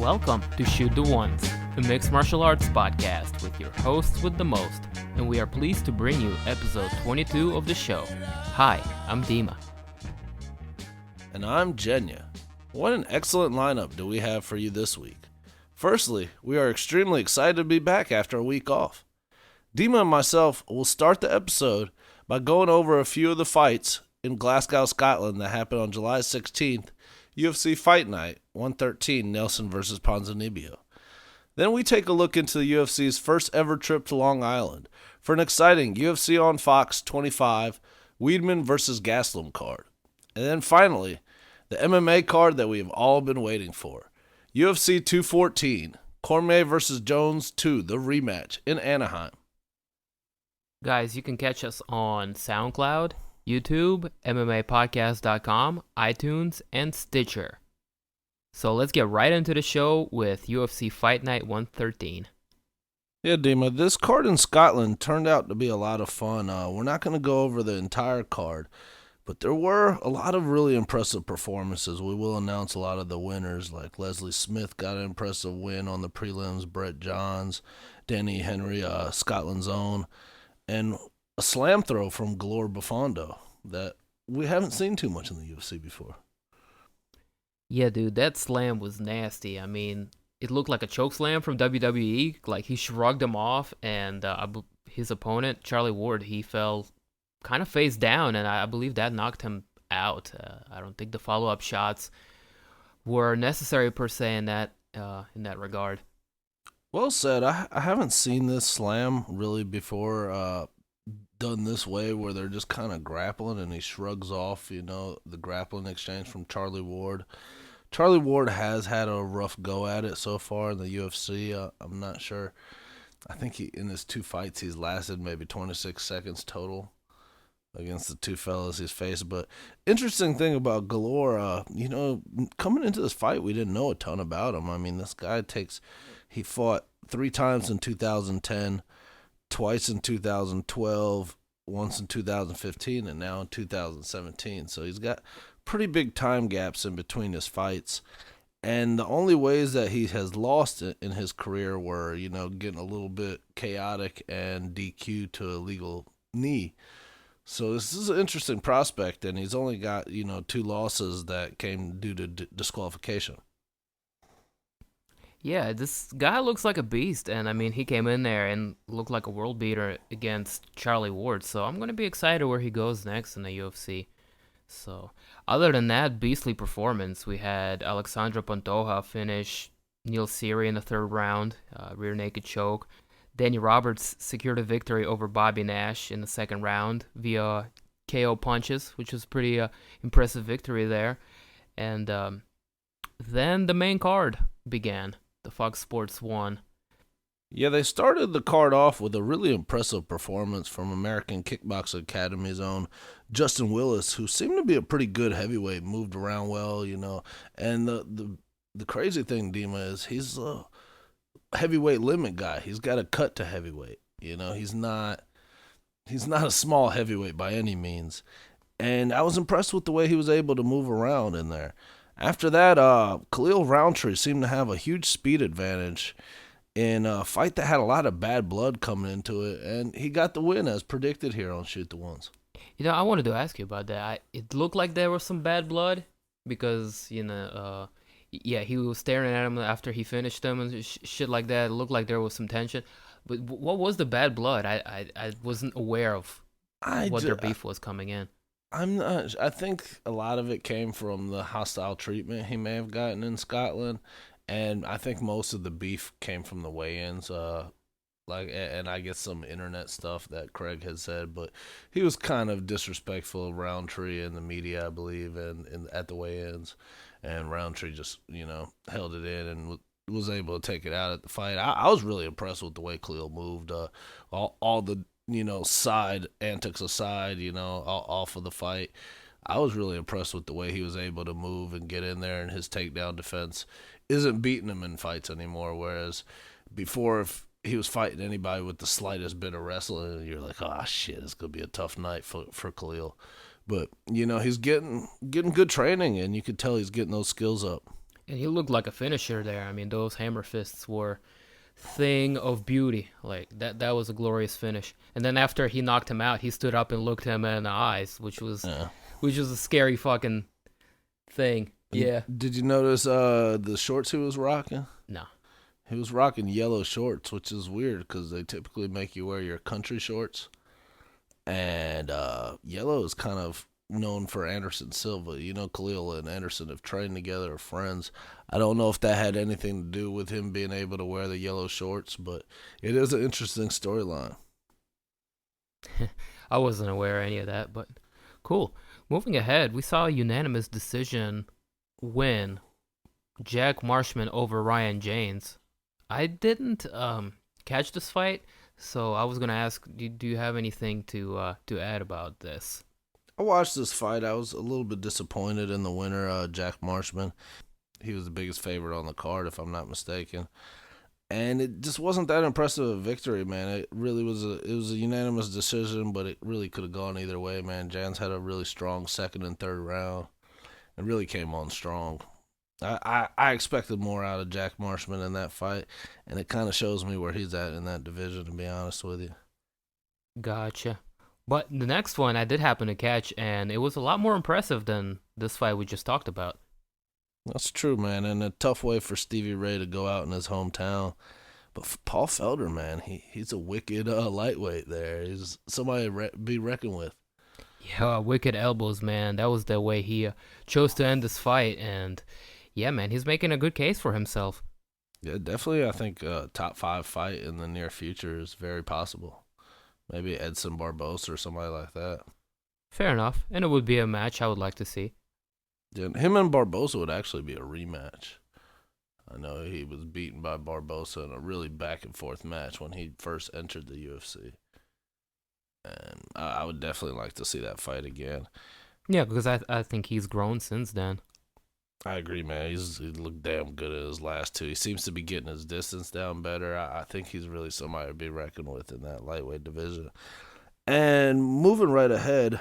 Welcome to Shoot the Ones, a mixed martial arts podcast with your hosts with the most, and we are pleased to bring you episode 22 of the show. Hi, I'm Dema. And I'm Genya. What an excellent lineup do we have for you this week. Firstly, we are extremely excited to be back after a week off. Dema and myself will start the episode by going over a few of the fights in Glasgow, Scotland that happened on July 16th, UFC Fight Night 113, Nelson vs. Ponzinibbio. Then we take a look into the UFC's first ever trip to Long Island for an exciting UFC on Fox 25 Weidman vs. Gastelum card. And then finally, the MMA card that we have all been waiting for. UFC 214, Cormier vs. Jones 2, the rematch in Anaheim. Guys, you can catch us on SoundCloud, YouTube, MMApodcast.com, iTunes, and Stitcher. So let's get right into the show with UFC Fight Night 113. Yeah, Dema, this card in Scotland turned out to be a lot of fun. We're not going to go over the entire card, but there were a lot of really impressive performances. We will announce a lot of the winners, like Leslie Smith got an impressive win on the prelims, Brett Johns, Danny Henry, Scotland's own, and a slam throw from Galore Buffando that we haven't seen too much in the UFC before. Yeah, dude, that slam was nasty. I mean, it looked like a choke slam from WWE. Like, he shrugged him off, and his opponent, Charlie Ward, he fell kind of face down, and I believe that knocked him out. I don't think the follow-up shots were necessary per se in that regard. Well said. I haven't seen this slam really before done this way, where they're just kind of grappling and he shrugs off, the grappling exchange from Charlie Ward. Charlie Ward has had a rough go at it so far in the UFC. I'm not sure. I think in his two fights he's lasted maybe 26 seconds total against the two fellas he's faced. But interesting thing about Galore, coming into this fight, we didn't know a ton about him. I mean, this guy he fought 3 times in 2010, twice in 2012, once in 2015, and now in 2017. So he's got pretty big time gaps in between his fights. And the only ways that he has lost it in his career were, getting a little bit chaotic and DQ to a legal knee. So this is an interesting prospect, and he's only got, 2 losses that came due to disqualification. Yeah, this guy looks like a beast, and I mean, he came in there and looked like a world beater against Charlie Ward, so I'm going to be excited where he goes next in the UFC. So, other than that beastly performance, we had Alexandra Pantoja finish Neil Seery in the 3rd round, rear naked choke. Danny Roberts secured a victory over Bobby Nash in the 2nd round via KO punches, which was pretty impressive victory there. And then the main card began. The Fox Sports 1. Yeah, they started the card off with a really impressive performance from American Kickboxing Academy's own Justin Willis, who seemed to be a pretty good heavyweight, moved around well, And the crazy thing, Dema, is he's a heavyweight limit guy. He's got a cut to heavyweight. He's not a small heavyweight by any means. And I was impressed with the way he was able to move around in there. After that, Khalil Roundtree seemed to have a huge speed advantage in a fight that had a lot of bad blood coming into it, and he got the win as predicted here on Shoot the Ones. I wanted to ask you about that. It looked like there was some bad blood because, he was staring at him after he finished him and shit like that. It looked like there was some tension. But what was the bad blood? I wasn't aware of what their beef was coming in. I think a lot of it came from the hostile treatment he may have gotten in Scotland, and I think most of the beef came from the weigh-ins, and I guess some internet stuff that Craig had said, but he was kind of disrespectful of Roundtree in the media, I believe, and at the weigh-ins, and Roundtree just, held it in and was able to take it out at the fight. I was really impressed with the way Khalil moved, all the side antics aside, off of the fight. I was really impressed with the way he was able to move and get in there, and his takedown defense isn't beating him in fights anymore, whereas before, if he was fighting anybody with the slightest bit of wrestling, you're like, oh, shit, it's going to be a tough night for Khalil. But, he's getting good training, and you could tell he's getting those skills up. And he looked like a finisher there. I mean, those hammer fists were thing of beauty. Like that was a glorious finish. And then after he knocked him out, he stood up and looked him in the eyes, Yeah. which was a scary fucking thing. And Yeah. did you notice the shorts he was rocking? No. He was rocking yellow shorts, which is weird because they typically make you wear your country shorts. And yellow is kind of known for Anderson Silva. You know, Khalil and Anderson have trained together, are friends. I don't know if that had anything to do with him being able to wear the yellow shorts, but it is an interesting storyline. I wasn't aware of any of that, but cool. Moving ahead, we saw a unanimous decision win. Jack Marshman over Ryan James. I didn't catch this fight, so I was gonna ask, do you have anything to add about this? I watched this fight. I was a little bit disappointed in the winner, Jack Marshman. He was the biggest favorite on the card, if I'm not mistaken. And it just wasn't that impressive a victory, man. It really was a unanimous decision, but it really could have gone either way, man. Jans had a really strong second and third round. It really came on strong. I expected more out of Jack Marshman in that fight, and it kind of shows me where he's at in that division, to be honest with you. Gotcha. But the next one I did happen to catch, and it was a lot more impressive than this fight we just talked about. That's true, man, and a tough way for Stevie Ray to go out in his hometown. But for Paul Felder, man, he's a wicked lightweight there. He's somebody to be reckoned with. Yeah, wicked elbows, man. That was the way he chose to end this fight, and yeah, man, he's making a good case for himself. Yeah, definitely. I think a top 5 fight in the near future is very possible. Maybe Edson Barbosa or somebody like that. Fair enough, and it would be a match I would like to see. Yeah, him and Barbosa would actually be a rematch. I know he was beaten by Barbosa in a really back and forth match when he first entered the UFC. And I would definitely like to see that fight again. Yeah, because I think he's grown since then. I agree, man. He looked damn good at his last 2. He seems to be getting his distance down better. I think he's really somebody to be reckoned with in that lightweight division. And moving right ahead,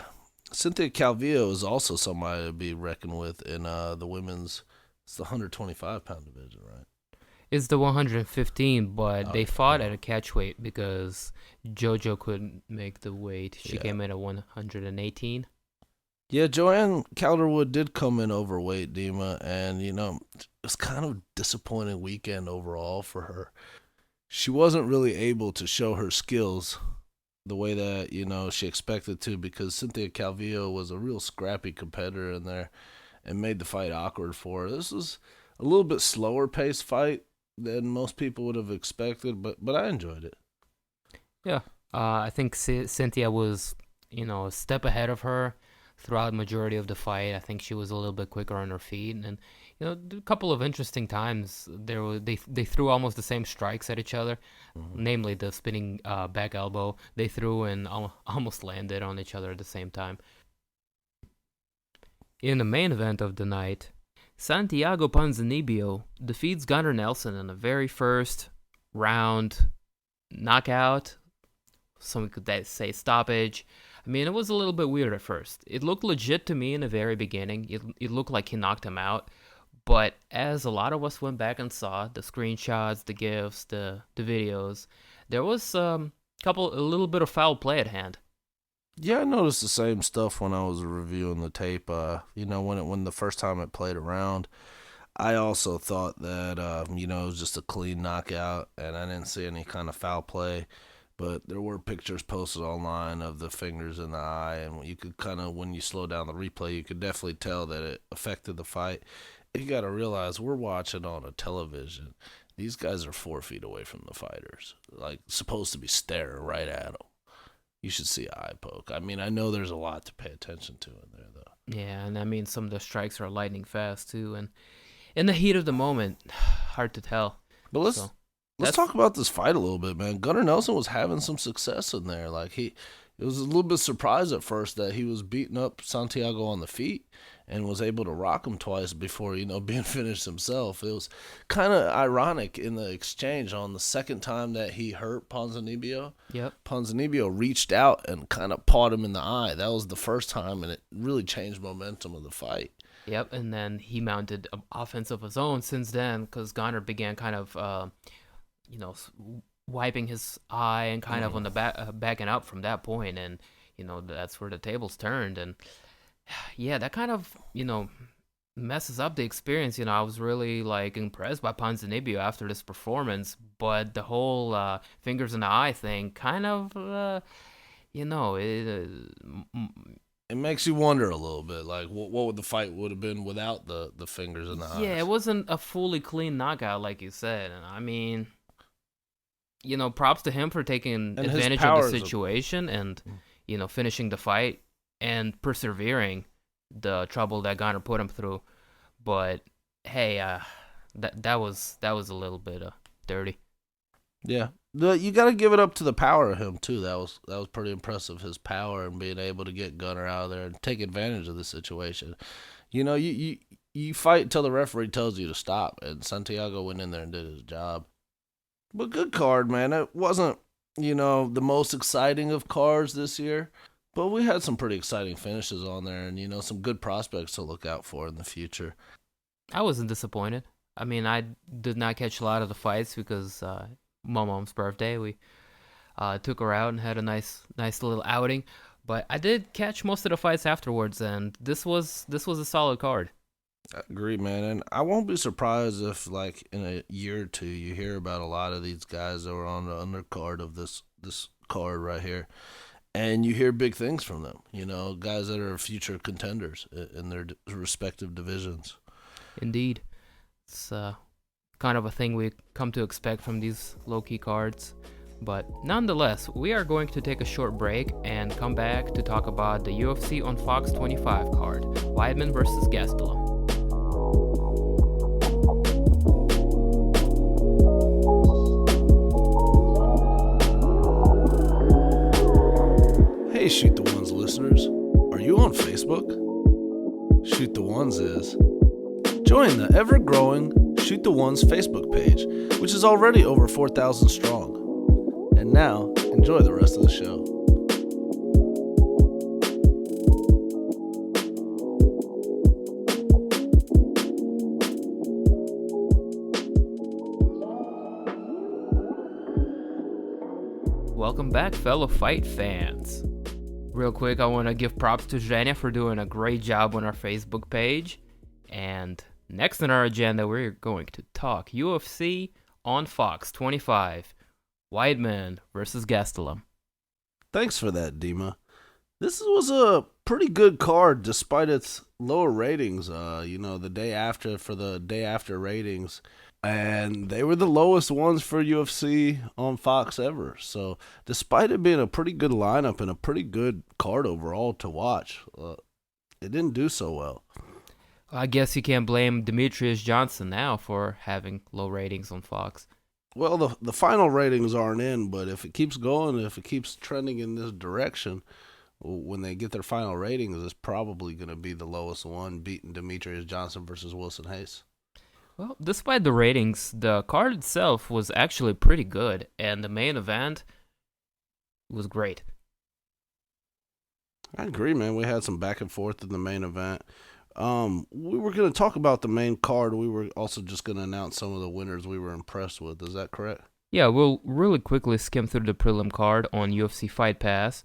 Cynthia Calvillo is also somebody to be reckoned with in the women's. It's the 125-pound division, right? It's the 115, but they Okay. fought at a catchweight because JoJo couldn't make the weight. She Yeah. came in at 118. Yeah, Joanne Calderwood did come in overweight, Dema, and it's kind of a disappointing weekend overall for her. She wasn't really able to show her skills the way that she expected to, because Cynthia Calvillo was a real scrappy competitor in there and made the fight awkward for her. This was a little bit slower paced fight than most people would have expected, but I enjoyed it. Yeah, I think Cynthia was, a step ahead of her throughout the majority of the fight. I think she was a little bit quicker on her feet, and a couple of interesting times they threw almost the same strikes at each other, namely the spinning back elbow they threw and almost landed on each other at the same time. In the main event of the night, Santiago Ponzinibbio defeats Gunnar Nelson in the very first round knockout. Some could say stoppage. I mean, it was a little bit weird at first. It looked legit to me in the very beginning. It looked like he knocked him out. But as a lot of us went back and saw the screenshots, the GIFs, the videos, there was a little bit of foul play at hand. Yeah, I noticed the same stuff when I was reviewing the tape. When the first time it played around, I also thought that it was just a clean knockout, and I didn't see any kind of foul play. But there were pictures posted online of the fingers in the eye, and you could when you slow down the replay, you could definitely tell that it affected the fight. You got to realize we're watching on a television. These guys are 4 feet away from the fighters, like supposed to be staring right at them. You should see an eye poke. I mean, I know there's a lot to pay attention to in there, though. Yeah, and I mean, some of the strikes are lightning fast, too. And in the heat of the moment, hard to tell. But let's talk about this fight a little bit, man. Gunnar Nelson was having some success in there. Like it was a little bit surprised at first that he was beating up Santiago on the feet and was able to rock him twice before, being finished himself. It was kind of ironic in the exchange on the second time that he hurt Ponzinibbio. Yep. Ponzinibbio reached out and kind of pawed him in the eye. That was the first time, and it really changed momentum of the fight. Yep, and then he mounted an offense of his own since then because Gunnar began kind of, you know, wiping his eye and kind of Mhm. on the backing up from that point, and that's where the tables turned, and yeah, that kind of messes up the experience. I was really like impressed by Ponzinibbio after this performance, but the whole fingers in the eye thing kind of, it, It makes you wonder a little bit, like what would the fight would have been without the fingers in the yeah, it eyes. wasn't a fully clean knockout like you said, and I mean, props to him for taking And his advantage of the powers are. situation and, finishing the fight and persevering the trouble that Gunnar put him through. But hey, that was a little bit dirty. Yeah, you got to give it up to the power of him too. That was pretty impressive. His power and being able to get Gunner out of there and take advantage of the situation. You fight until the referee tells you to stop, and Santiago went in there and did his job. But good card, man. It wasn't the most exciting of cards this year, but we had some pretty exciting finishes on there, and some good prospects to look out for in the future. I wasn't disappointed. I mean, I did not catch a lot of the fights because my mom's birthday. We took her out and had a nice little outing. But I did catch most of the fights afterwards, and this was a solid card. I agree, man, and I won't be surprised if, like, in a year or two, you hear about a lot of these guys that were on the undercard of this card right here, and you hear big things from them. Guys that are future contenders in their respective divisions. Indeed, it's kind of a thing we come to expect from these low-key cards. But nonetheless, we are going to take a short break and come back to talk about the UFC on Fox 25 card, Weidman versus Gastelum. Hey, Shoot the Ones listeners, are you on Facebook? Shoot the Ones is. Join the ever-growing Shoot the Ones Facebook page, which is already over 4,000 strong. And now, enjoy the rest of the show. Welcome back, fellow fight fans. Real quick, I want to give props to Genya for doing a great job on our Facebook page. And next on our agenda, we're going to talk UFC on Fox 25, Weidman versus Gastelum. Thanks for that, Dema. This was a pretty good card despite its lower ratings. The day after ratings, and they were the lowest ones for UFC on Fox ever. So, despite it being a pretty good lineup and a pretty good card overall to watch, it didn't do so well. I guess you can't blame Demetrius Johnson now for having low ratings on Fox. Well, the final ratings aren't in, but if it keeps going, if it keeps trending in this direction, when they get their final ratings, it's probably going to be the lowest one, beating Demetrius Johnson versus Wilson Hayes. Well, despite the ratings, the card itself was actually pretty good, and the main event was great. I agree, man. We had some back and forth in the main event. We were going to talk about the main card. We were also just going to announce some of the winners we were impressed with. Is that correct? Yeah, we'll really quickly skim through the prelim card on UFC Fight Pass.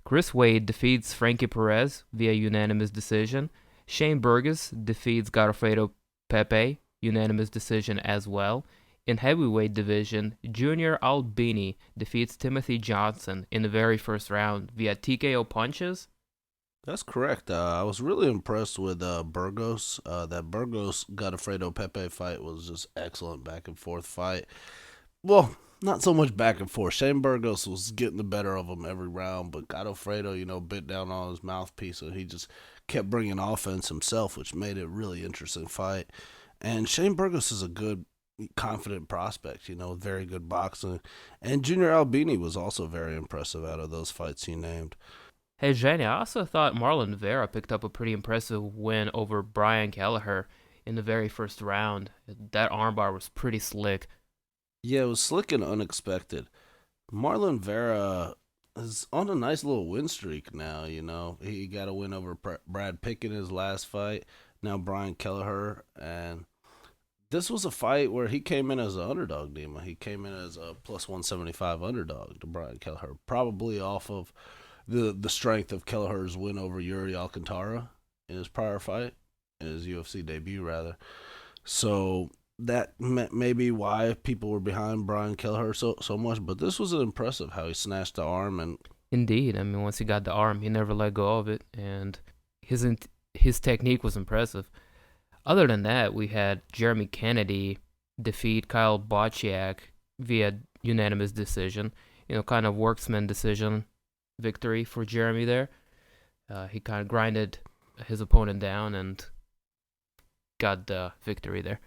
Chris Wade defeats Frankie Perez via unanimous decision. Shane Burgos defeats Godofredo Pepe, unanimous decision as well. In heavyweight division, Junior Albini defeats Timothy Johnson in the very first round via TKO punches. That's correct. I was really impressed with Burgos. That Burgos Godofredo Pepe fight was just excellent back and forth fight. Well, not so much back and forth. Shane Burgos was getting the better of him every round, but Godofredo, bit down on his mouthpiece, and he just kept bringing offense himself, which made it a really interesting fight. And Shane Burgos is a good, confident prospect, very good boxing. And Junior Albini was also very impressive out of those fights he named. Hey, Jenny, I also thought Marlon Vera picked up a pretty impressive win over Brian Kelleher in the very first round. That armbar was pretty slick. Yeah, it was slick and unexpected. Marlon Vera is on a nice little win streak now, He got a win over Brad Pitt in his last fight, now Brian Kelleher. And this was a fight where he came in as an underdog, Dema. He came in as a plus 175 underdog to Brian Kelleher, probably off of the strength of Kelleher's win over Yuri Alcantara in his prior fight, in his UFC debut, rather. So that may be why people were behind Brian Kelleher so much. But this was impressive how he snatched the arm. And Indeed. I mean, once he got the arm, he never let go of it, and his technique was impressive. Other than that, we had Jeremy Kennedy defeat Kyle Bochiak via unanimous decision. Kind of worksman decision victory for Jeremy there. He kind of grinded his opponent down and got the victory there.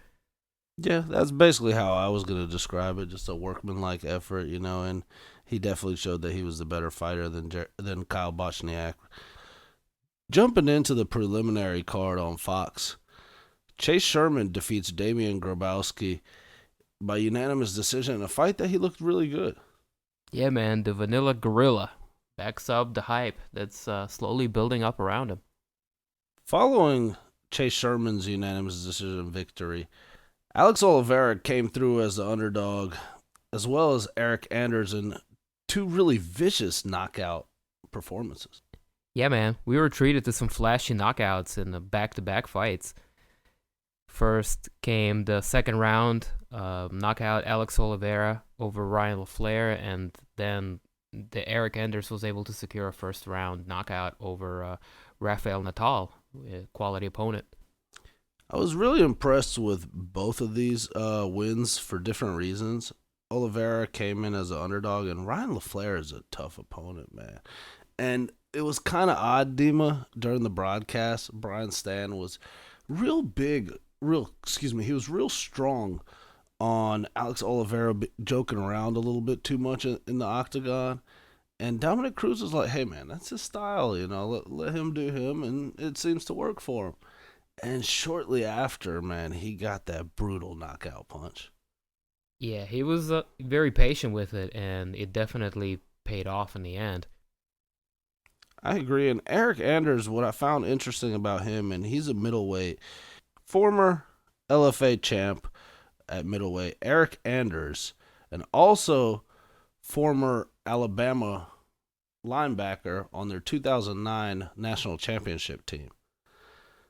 yeah, that's basically how I was going to describe it. Just a workmanlike effort, and he definitely showed that he was the better fighter than Kyle Bochniak. Jumping into the preliminary card on Fox, Chase Sherman defeats Damian Grabowski by unanimous decision in a fight that he looked really good. Yeah, man, the Vanilla Gorilla backs up the hype that's slowly building up around him. Following Chase Sherman's unanimous decision victory, Alex Oliveira came through as the underdog, as well as Eric Anders in two really vicious knockout performances. Yeah, man, we were treated to some flashy knockouts in the back-to-back fights. First came the second round, knockout Alex Oliveira over Ryan LaFleur, and then the Eric Anders was able to secure a first round knockout over Rafael Natal, a quality opponent. I was really impressed with both of these wins for different reasons. Oliveira came in as an underdog, and Ryan LaFleur is a tough opponent, man. And it was kind of odd, Dema, during the broadcast. Brian Stan was real big, he was real strong on Alex Oliveira joking around a little bit too much in the octagon. And Dominic Cruz was like, hey, man, that's his style, let him do him, and it seems to work for him. And shortly after, man, he got that brutal knockout punch. Yeah, he was very patient with it, and it definitely paid off in the end. I agree. And Eric Anders, what I found interesting about him, and he's a middleweight, former LFA champ at middleweight, Eric Anders, and also former Alabama linebacker on their 2009 national championship team.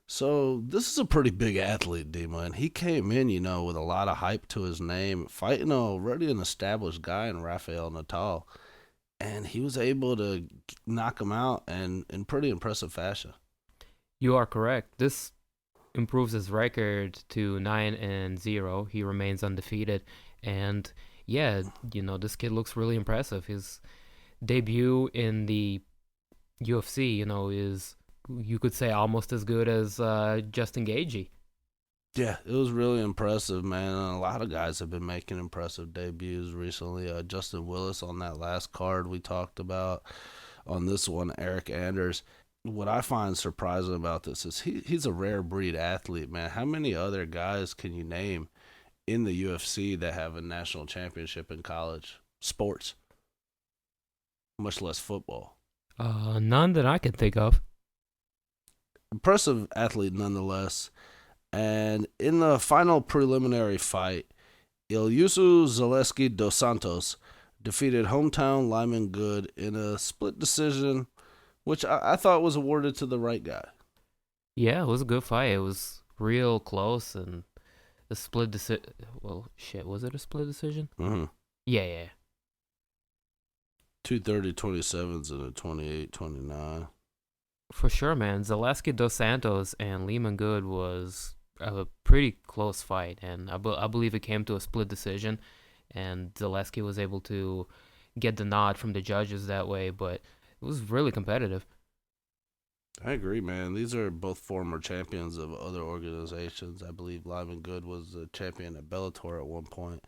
So this is a pretty big athlete, Dima, and he came in, with a lot of hype to his name, fighting already an established guy in Rafael Natal, and he was able to knock him out and in pretty impressive fashion. You are correct. This improves his record to 9-0. He remains undefeated, and yeah, this kid looks really impressive. His debut in the UFC, is, you could say, almost as good as Justin Gaethje. Yeah, it was really impressive, man. And a lot of guys have been making impressive debuts recently. Justin Willis on that last card we talked about. On this one, Eric Anders. What I find surprising about this is he's a rare breed athlete, man. How many other guys can you name in the UFC that have a national championship in college sports, much less football? None that I can think of. Impressive athlete nonetheless. And in the final preliminary fight, Ilyusu Zaleski dos Santos defeated hometown Lyman Good in a split decision, which I thought was awarded to the right guy. Yeah, it was a good fight. It was real close, and a split decision. Well, shit, was it a split decision? Mm-hmm. Yeah. 230-27s and a 28-29. For sure, man. Zaleski dos Santos and Lehman Good was a pretty close fight, and I believe it came to a split decision, and Zaleski was able to get the nod from the judges that way, but it was really competitive. I agree, man. These are both former champions of other organizations. I believe Lyman Good was a champion at Bellator at one point,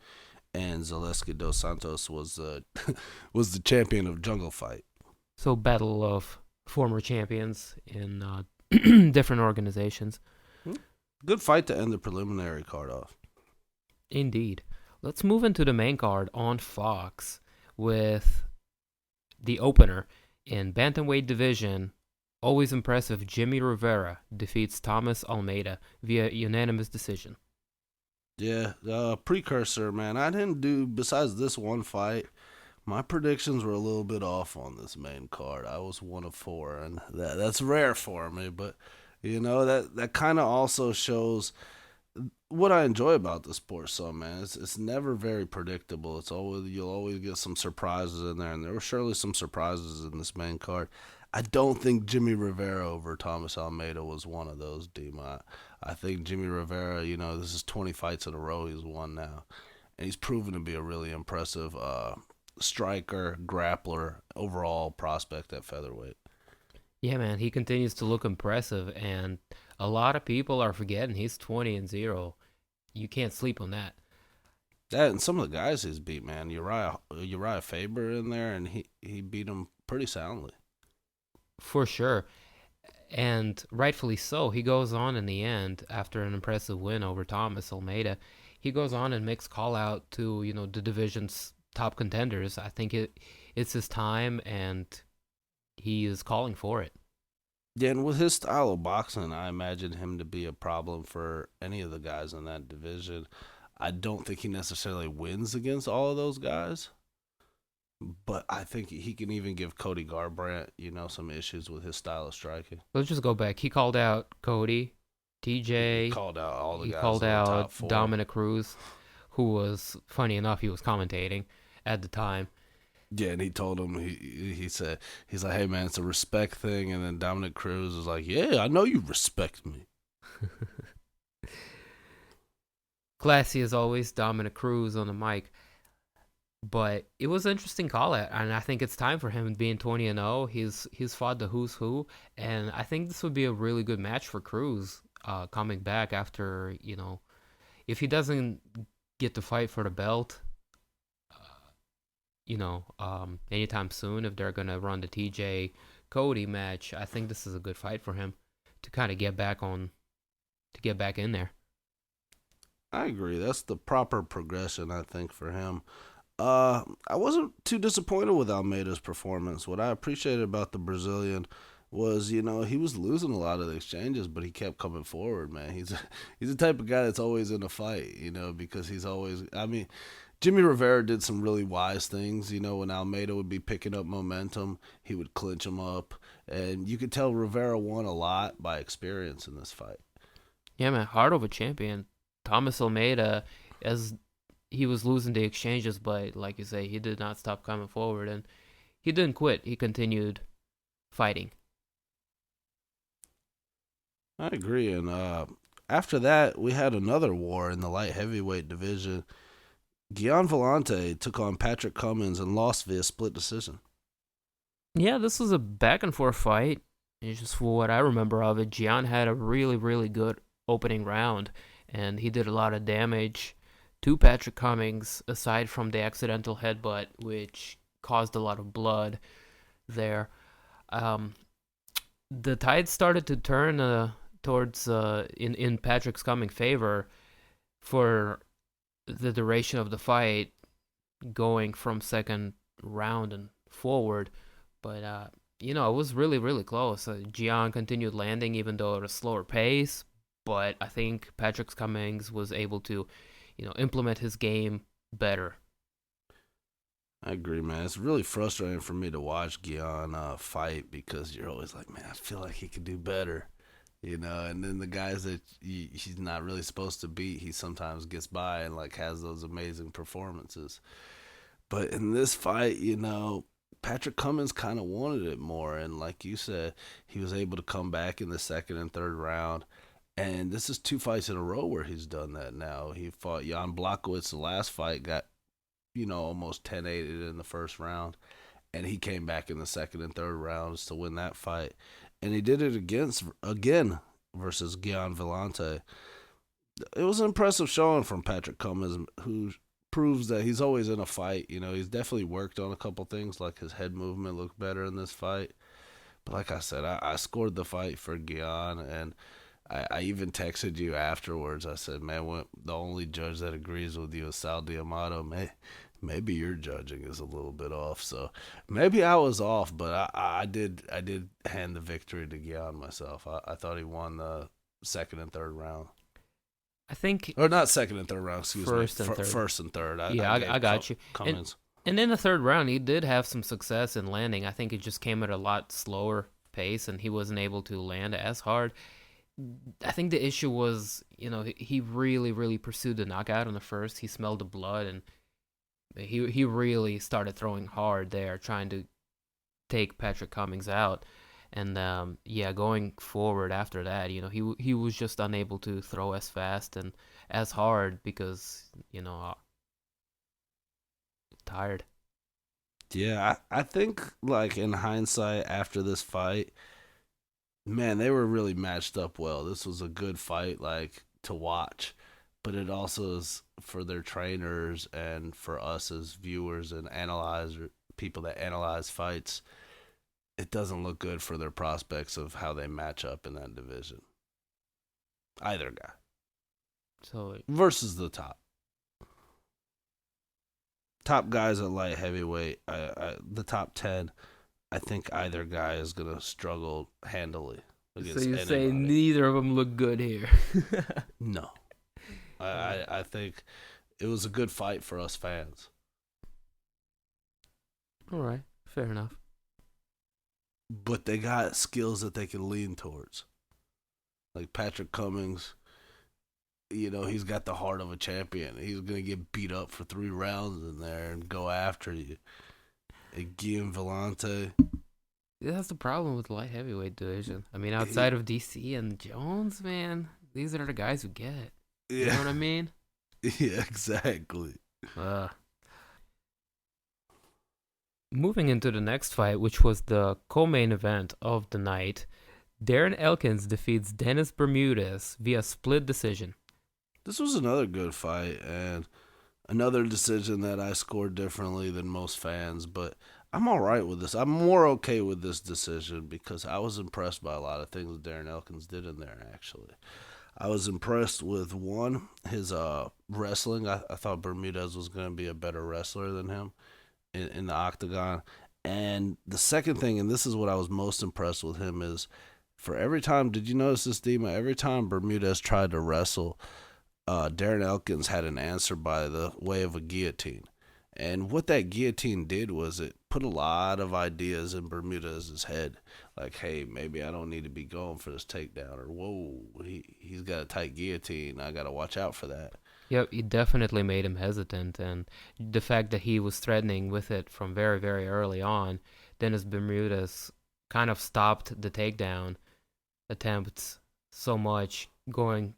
and Zaleski dos Santos was the champion of Jungle Fight. So, battle of former champions in different organizations. Good fight to end the preliminary card off. Indeed. Let's move into the main card on Fox with the opener in bantamweight division. Always impressive, Jimmy Rivera defeats Thomas Almeida via unanimous decision. Yeah, precursor, man. I didn't do, besides this one fight, my predictions were a little bit off on this main card. I was one of four, and that's rare for me. But that kind of also shows what I enjoy about the sport. So man, it's never very predictable. It's always you'll always get some surprises in there, and there were surely some surprises in this main card. I don't think Jimmy Rivera over Thomas Almeida was one of those, Dema. I think Jimmy Rivera, this is 20 fights in a row he's won now, and he's proven to be a really impressive striker, grappler, overall prospect at featherweight. Yeah, man, he continues to look impressive, and a lot of people are forgetting he's 20-0. You can't sleep on that. That and some of the guys he's beat, man. Uriah Faber in there, and he beat him pretty soundly. For sure. And rightfully so. He goes on in the end, after an impressive win over Thomas Almeida, he goes on and makes call out to, the division's top contenders. I think it's his time, and he is calling for it. Yeah, and with his style of boxing, I imagine him to be a problem for any of the guys in that division. I don't think he necessarily wins against all of those guys, but I think he can even give Cody Garbrandt, some issues with his style of striking. Let's just go back. He called out Cody, TJ. He called out all the He guys called in the top out four. Dominic Cruz, who was, funny enough, he was commentating at the time. Yeah, and he told him, he's like, hey man, it's a respect thing. And then Dominic Cruz was like, yeah, I know you respect me. Classy as always, Dominic Cruz on the mic. But it was an interesting call out, and I think it's time for him being 20-0. He's fought the who's who, and I think this would be a really good match for Cruz coming back after, if he doesn't get to fight for the belt, anytime soon, if they're going to run the TJ Cody match, I think this is a good fight for him to kind of get back in there. I agree. That's the proper progression, I think, for him. I wasn't too disappointed with Almeida's performance. What I appreciated about the Brazilian was, he was losing a lot of the exchanges, but he kept coming forward, man. He's the type of guy that's always in a fight, because he's always, I mean, Jimmy Rivera did some really wise things, when Almeida would be picking up momentum, he would clinch him up, and you could tell Rivera won a lot by experience in this fight. Yeah, man, heart of a champion. Thomas Almeida, as he was losing the exchanges, but like you say, he did not stop coming forward, and he didn't quit. He continued fighting. I agree, and after that, we had another war in the light heavyweight division. Gian Vellante took on Patrick Cummins and lost via split decision. Yeah, this was a back and forth fight. It's just for what I remember of it, Gian had a really, really good opening round, and he did a lot of damage to Patrick Cummins, aside from the accidental headbutt, which caused a lot of blood there. The tide started to turn towards in Patrick's Cummins' favor for the duration of the fight, going from second round and forward. But it was really, really close. Gian continued landing, even though at a slower pace. But I think Patrick Cummins was able to, implement his game better. I agree, man. It's really frustrating for me to watch Gian fight because you're always like, man, I feel like he could do better, And then the guys that he's not really supposed to beat, he sometimes gets by and like has those amazing performances. But in this fight, Patrick Cummins kind of wanted it more, and like you said, he was able to come back in the second and third round. And this is two fights in a row where he's done that now. He fought Jan Blachowicz the last fight, got, almost 10-8 in the first round. And he came back in the second and third rounds to win that fight. And he did it again versus Gian Vellante. It was an impressive showing from Patrick Cummins, who proves that he's always in a fight. He's definitely worked on a couple things, like his head movement looked better in this fight. But like I said, I scored the fight for Gian, and I even texted you afterwards. I said, man, the only judge that agrees with you is Sal D'Amato. Maybe your judging is a little bit off, so maybe I was off, but I did hand the victory to Gian myself. I thought he won the second and third round, I think or not second and third round. Excuse me, first and third. first and third. I Yeah, I gave got you. And Cummins. and in the third round, he did have some success in landing. I think it just came at a lot slower pace, and he wasn't able to land as hard. I think the issue was, he really, really pursued the knockout in the first. He smelled the blood, and he really started throwing hard there, trying to take Patrick Cummings out. And yeah, going forward after that, he was just unable to throw as fast and as hard because tired. Yeah, I think like in hindsight after this fight, man, they were really matched up well. This was a good fight, like to watch, but it also is for their trainers and for us as viewers and analyzer people that analyze fights. It doesn't look good for their prospects of how they match up in that division. Either guy So versus the top guys at light heavyweight. The top 10. I think either guy is gonna struggle handily so against you say anybody. neither of them look good here. No, I think it was a good fight for us fans, All right, fair enough. but they got skills that they can lean towards. Like Patrick Cummings, he's got the heart of a champion. He's gonna get beat up for 3 rounds in there and go after you. And Guillaume Vellante, Yeah, that's the problem with the light heavyweight division. I mean, outside of DC and Jones, man, these are the guys who get it. You know what I mean? yeah, exactly. Uh, Moving into the next fight, which was the co-main event of the night, Darren Elkins defeats Dennis Bermudez via split decision. This was another good fight and another decision that I scored differently than most fans, but I'm all right with this. I'm more okay with this decision because I was impressed by a lot of things Darren Elkins did in there, actually. I was impressed with one, his wrestling. I thought Bermudez was going to be a better wrestler than him in the octagon. And the second thing, and this is what I was most impressed with him, is for every time, did you notice this, Dema? Every time Bermudez tried to wrestle, Darren Elkins had an answer by the way of a guillotine. And what that guillotine did was it put a lot of ideas in Bermudez's head. Like, hey, maybe I don't need to be going for this takedown. Or, whoa, he's got a tight guillotine. I got to watch out for that. Yep, it definitely made him hesitant, and the fact that he was threatening with it from very, very early on, Dennis Bermudez kind of stopped the takedown attempts so much going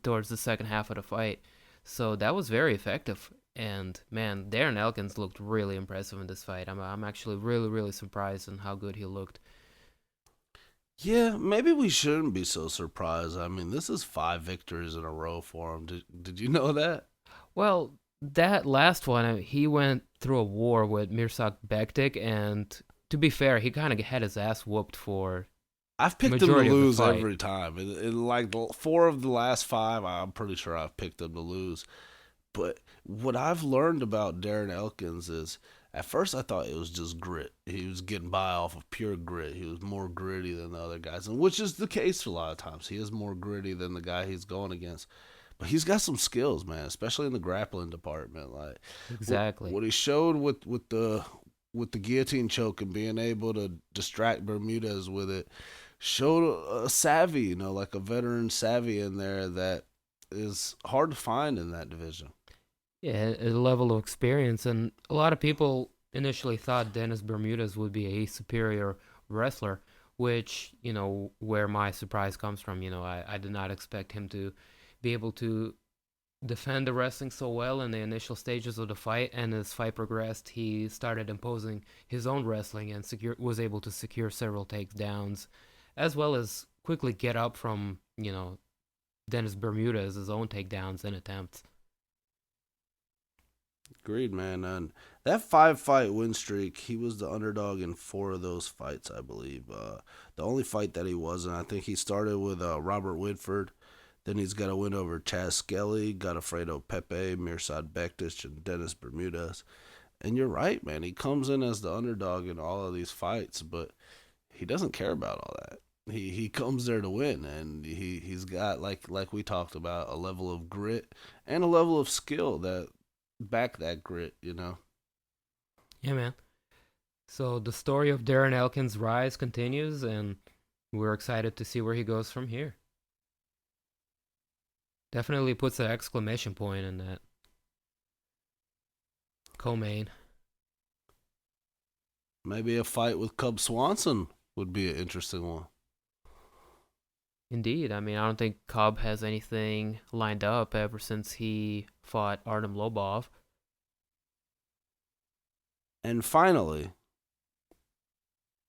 towards the second half of the fight. So that was very effective. And man, Darren Elkins looked really impressive in this fight. I'm actually really, really surprised on how good he looked. Yeah, maybe we shouldn't be so surprised. I mean, this is 5 victories in a row for him. Did you know that? Well, that last one, he went through a war with Mirsad Bektik, and to be fair, he kind of had his ass whooped for I've picked him to majority of the lose fight. every time. In like 4 of the last 5, I'm pretty sure I've picked him to lose. But what I've learned about Darren Elkins is at first I thought it was just grit. He was getting by off of pure grit. He was more gritty than the other guys, and which is the case a lot of times. He is more gritty than the guy he's going against. But he's got some skills, man, especially in the grappling department. Like Exactly. what he showed with the guillotine choke and being able to distract Bermudez with it showed a savvy, like a veteran savvy in there that is hard to find in that division. Yeah, a level of experience, and a lot of people initially thought Dennis Bermudez would be a superior wrestler, which, where my surprise comes from. I did not expect him to be able to defend the wrestling so well in the initial stages of the fight, and as fight progressed, he started imposing his own wrestling and was able to secure several takedowns, as well as quickly get up from, Dennis Bermudez's own takedowns and attempts. Agreed, man. And that 5 fight win streak, he was the underdog in 4 of those fights, I believe. The only fight that he wasn't, I think he started with Robert Whitford. Then he's got a win over Chaz Skelly, Godofredo Pepe, Mirsad Bektic, and Dennis Bermudez. And you're right, man. He comes in as the underdog in all of these fights, but he doesn't care about all that. He comes there to win, and he's got like we talked about a level of grit and a level of skill that back that grit. You know. Yeah, man. So the story of Darren Elkin's rise continues, and we're excited to see where he goes from here. Definitely puts an exclamation point in that co-main. Maybe a fight with Cub Swanson would be an interesting one. Indeed. I mean, I don't think Cobb has anything lined up ever since he fought Artem Lobov. And finally,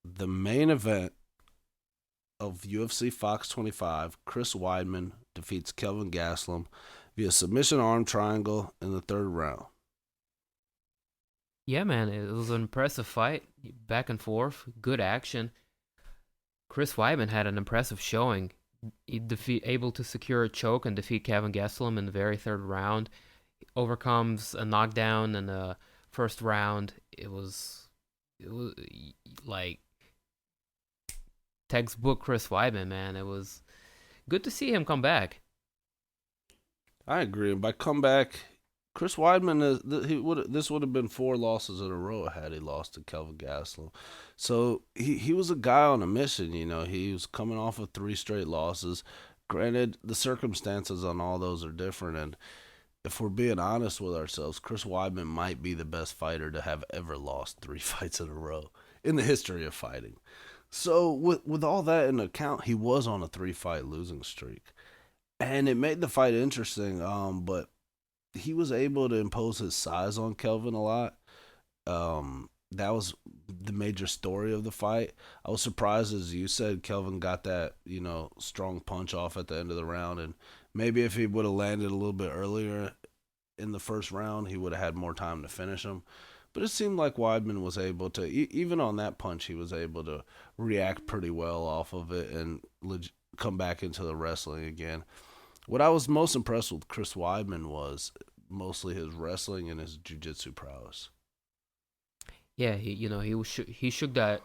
the main event of UFC Fox 25, Chris Weidman defeats Kelvin Gastelum via submission arm triangle in the third round. Yeah, man, it was an impressive fight. Back and forth, good action. Chris Weidman had an impressive showing. Able to secure a choke and defeat Kevin Gastelum in the very third round. Overcomes a knockdown in the first round. It was like textbook Chris Weidman, man. It was good to see him come back. I agree. And by comeback, Chris Weidman this would have been 4 losses in a row had he lost to Kelvin Gastelum. So he was a guy on a mission. You know, he was coming off of 3 straight losses. Granted, the circumstances on all those are different, and if we're being honest with ourselves, Chris Weidman might be the best fighter to have ever lost 3 fights in a row in the history of fighting. So with all that in account, he was on a 3 fight losing streak, and it made the fight interesting. But he was able to impose his size on Kelvin a lot. That was the major story of the fight. I was surprised, as you said, Kelvin got that strong punch off at the end of the round, and maybe if he would have landed a little bit earlier in the first round, he would have had more time to finish him. But it seemed like Weidman was able to, even on that punch, he was able to react pretty well off of it and come back into the wrestling again. What I was most impressed with Chris Weidman was mostly his wrestling and his jiu-jitsu prowess. Yeah, he shook that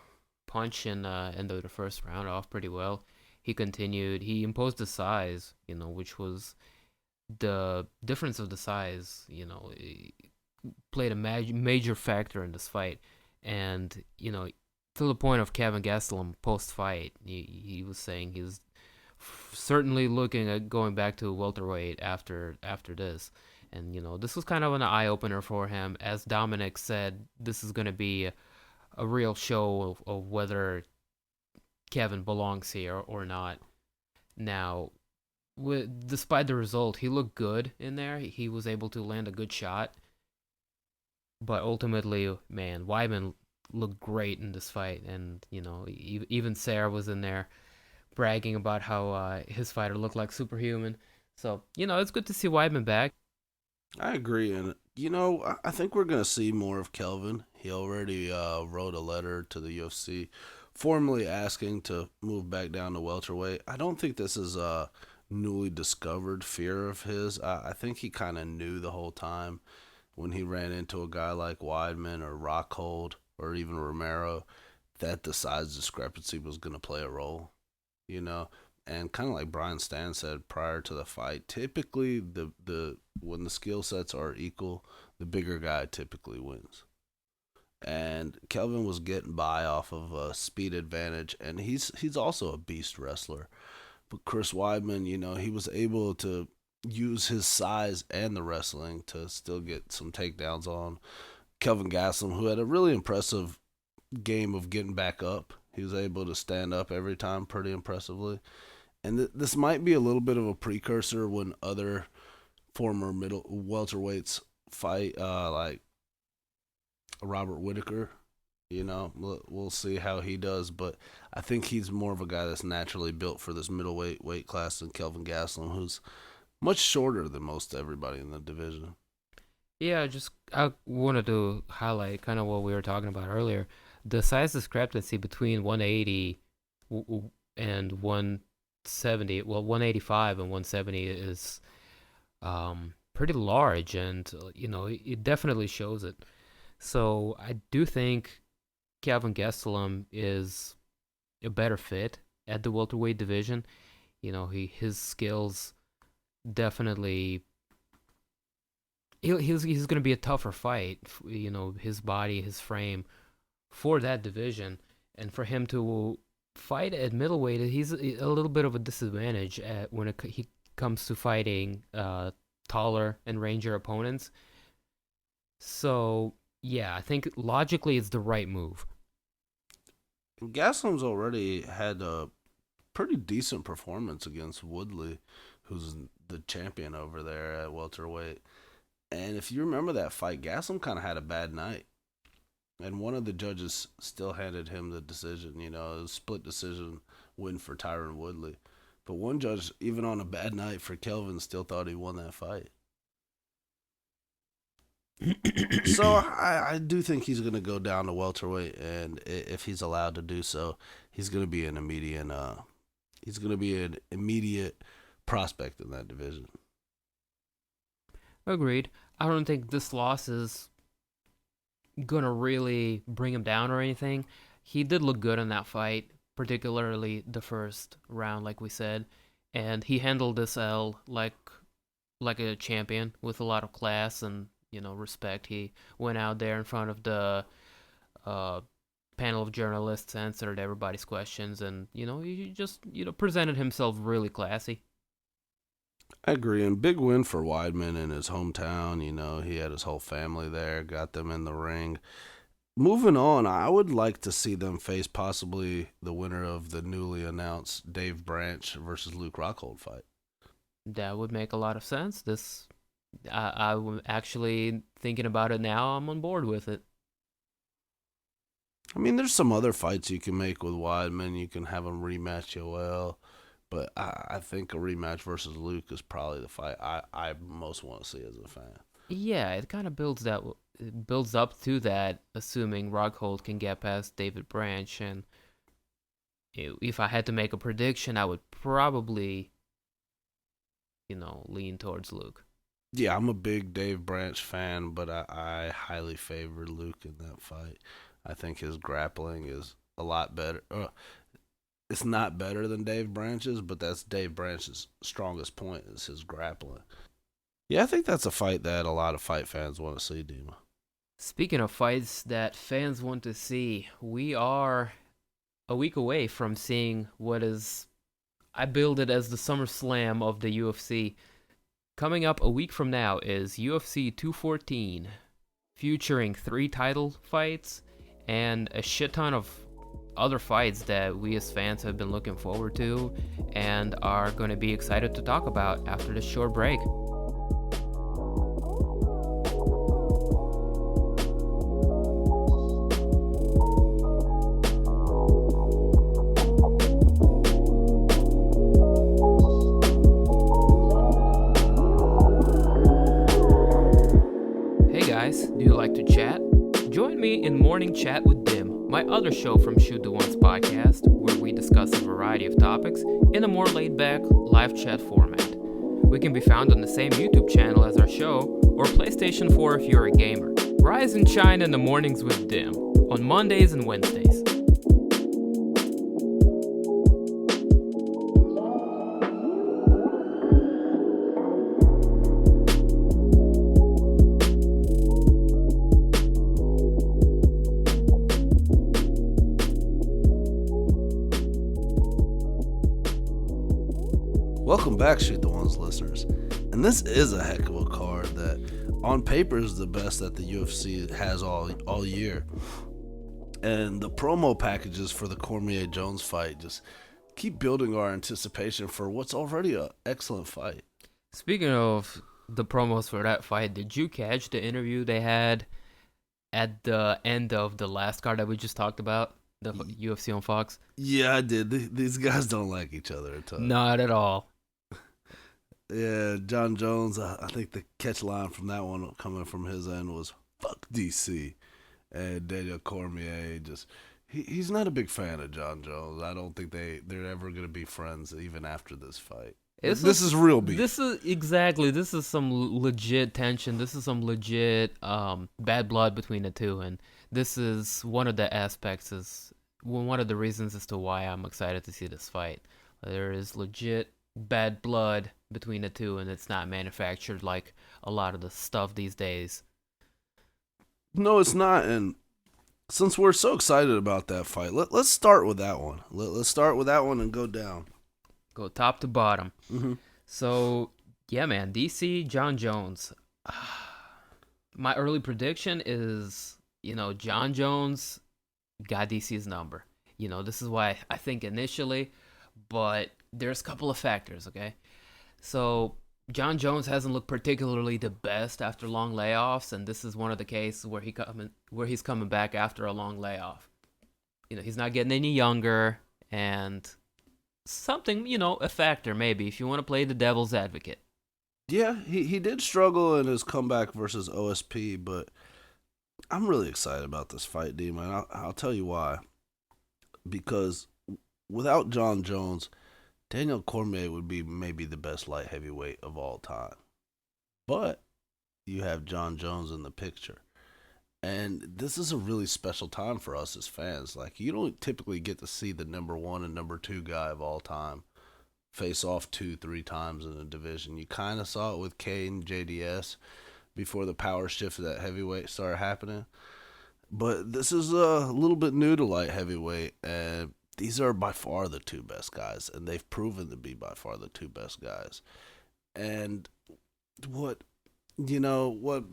punch in the first round off pretty well. He continued. He imposed the size, which was the difference of the size. Played a major factor in this fight, and to the point of Kevin Gastelum post fight, he was saying he was certainly looking at going back to welterweight after this. And this was kind of an eye opener for him. As Dominic said, this is going to be a real show of whether Kevin belongs here or not. Now, despite the result, he looked good in there. He was able to land a good shot. But ultimately, man, Weidman looked great in this fight. And, even Sarah was in there bragging about how his fighter looked like superhuman. So, it's good to see Weidman back. I agree, and I think we're gonna see more of Kelvin. He already wrote a letter to the UFC, formally asking to move back down to welterweight. I don't think this is a newly discovered fear of his. I think he kind of knew the whole time when he ran into a guy like Weidman or Rockhold or even Romero that the size discrepancy was gonna play a role. You know, and kind of like Brian Stan said prior to the fight, typically the when the skill sets are equal, the bigger guy typically wins. And Kelvin was getting by off of a speed advantage, and he's also a beast wrestler. But Chris Weidman, he was able to use his size and the wrestling to still get some takedowns on Kelvin Gastelum, who had a really impressive game of getting back up. He was able to stand up every time pretty impressively. And this might be a little bit of a precursor when other former middle welterweights fight, like Robert Whitaker. We'll see how he does, but I think he's more of a guy that's naturally built for this middleweight weight class than Kelvin Gastelum, who's much shorter than most everybody in the division. Yeah, I wanted to highlight kind of what we were talking about earlier. The size discrepancy between 180 and 1 170, well, 185 and 170 is pretty large, and it definitely shows it. So I do think Calvin Gastelum is a better fit at the welterweight division. His skills definitely. He's going to be a tougher fight. His body, his frame for that division, and for him to fight at middleweight, he's a little bit of a disadvantage when he comes to fighting taller and rangier opponents. So yeah, I think logically it's the right move. Gaslam's already had a pretty decent performance against Woodley, who's the champion over there at welterweight. And if you remember that fight, Gaslam kind of had a bad night. And one of the judges still handed him the decision. It was a split decision win for Tyron Woodley. But one judge, even on a bad night for Kelvin, still thought he won that fight. So I do think he's going to go down to welterweight, and if he's allowed to do so, he's going to be an immediate prospect in that division. Agreed. I don't think this loss is gonna really bring him down or anything. He did look good in that fight, particularly the first round, like we said, and he handled this L like a champion with a lot of class and respect. He went out there in front of the panel of journalists, answered everybody's questions, and he just presented himself really classy. I agree, and big win for Weidman in his hometown. He had his whole family there, got them in the ring. Moving on, I would like to see them face possibly the winner of the newly announced Dave Branch versus Luke Rockhold fight. That would make a lot of sense. I'm actually thinking about it now. I'm on board with it. I mean, there's some other fights you can make with Weidman. You can have him rematch Yoel. But I think a rematch versus Luke is probably the fight I most want to see as a fan. Yeah, it kind of builds up to that, assuming Rockhold can get past David Branch. And if I had to make a prediction, I would probably, lean towards Luke. Yeah, I'm a big Dave Branch fan, but I highly favor Luke in that fight. I think his grappling is a lot better. It's not better than Dave Branch's, but that's Dave Branch's strongest point is his grappling. Yeah, I think that's a fight that a lot of fight fans want to see, Dema. Speaking of fights that fans want to see, we are a week away from seeing what is, I billed it as the Summerslam of the UFC. Coming up a week from now is UFC 214, featuring 3 title fights and a shit ton of other fights that we as fans have been looking forward to and are going to be excited to talk about after this short break. Hey guys, do you like to chat? Join me in Morning Chat with Dim, my other show from ST1s Podcast, where we discuss a variety of topics in a more laid-back, live chat format. We can be found on the same YouTube channel as our show, or PlayStation 4 if you're a gamer. Rise and shine in the mornings with Dim, on Mondays and Wednesdays. Welcome back, Shoot the Ones listeners. And this is a heck of a card that on paper is the best that the UFC has all year. And the promo packages for the Cormier-Jones fight just keep building our anticipation for what's already an excellent fight. Speaking of the promos for that fight, did you catch the interview they had at the end of the last card that we just talked about? The UFC on Fox? Yeah, I did. These guys don't like each other at all. Not at all. Yeah, John Jones, I think the catch line from that one coming from his end was, "Fuck DC." And Daniel Cormier just He's not a big fan of John Jones. I don't think they're ever gonna be friends even after this fight. This is real beef. This is some legit tension. This is some legit bad blood between the two, and this is one of the aspects is one of the reasons as to why I'm excited to see this fight. There is legit bad blood between the two, and it's not manufactured like a lot of the stuff these days. No, it's not. And since we're so excited about that fight, let's start with that one. Let's start with that one and go down. Go top to bottom. Mm-hmm. So yeah, man, DC John Jones. My early prediction is, John Jones got DC's number. This is why I think initially, but there's a couple of factors, okay? So John Jones hasn't looked particularly the best after long layoffs, and this is one of the cases where he's coming back after a long layoff. He's not getting any younger, and something, a factor maybe if you want to play the devil's advocate. Yeah, he did struggle in his comeback versus OSP, but I'm really excited about this fight, Dema, and I'll tell you why. Because without John Jones, Daniel Cormier would be maybe the best light heavyweight of all time. But you have John Jones in the picture. And this is a really special time for us as fans. Like, you don't typically get to see the number one and number two guy of all time face off 2-3 times in a division. You kind of saw it with Kane, JDS, before the power shift of that heavyweight started happening. But this is a little bit new to light heavyweight, and these are by far the two best guys, and they've proven to be by far the two best guys. And what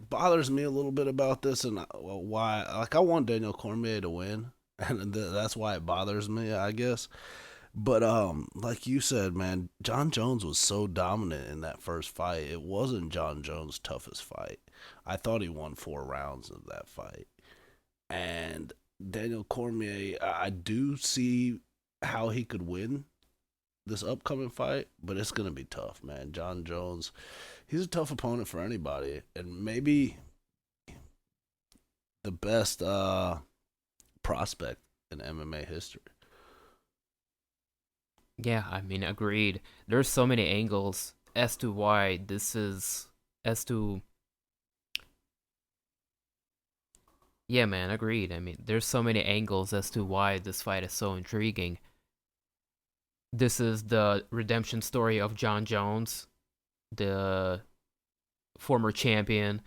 bothers me a little bit about this, and why, I want Daniel Cormier to win, and that's why it bothers me, I guess. But like you said, man, John Jones was so dominant in that first fight. It wasn't John Jones' toughest fight. I thought he won 4 rounds of that fight. And Daniel Cormier, I do see how he could win this upcoming fight, but it's going to be tough, man. John Jones, he's a tough opponent for anybody, and maybe the best prospect in MMA history. Yeah, I mean, agreed. There's so many angles as to why this is as to yeah, man, agreed. I mean, there's so many angles as to why this fight is so intriguing. This is the redemption story of John Jones, the former champion,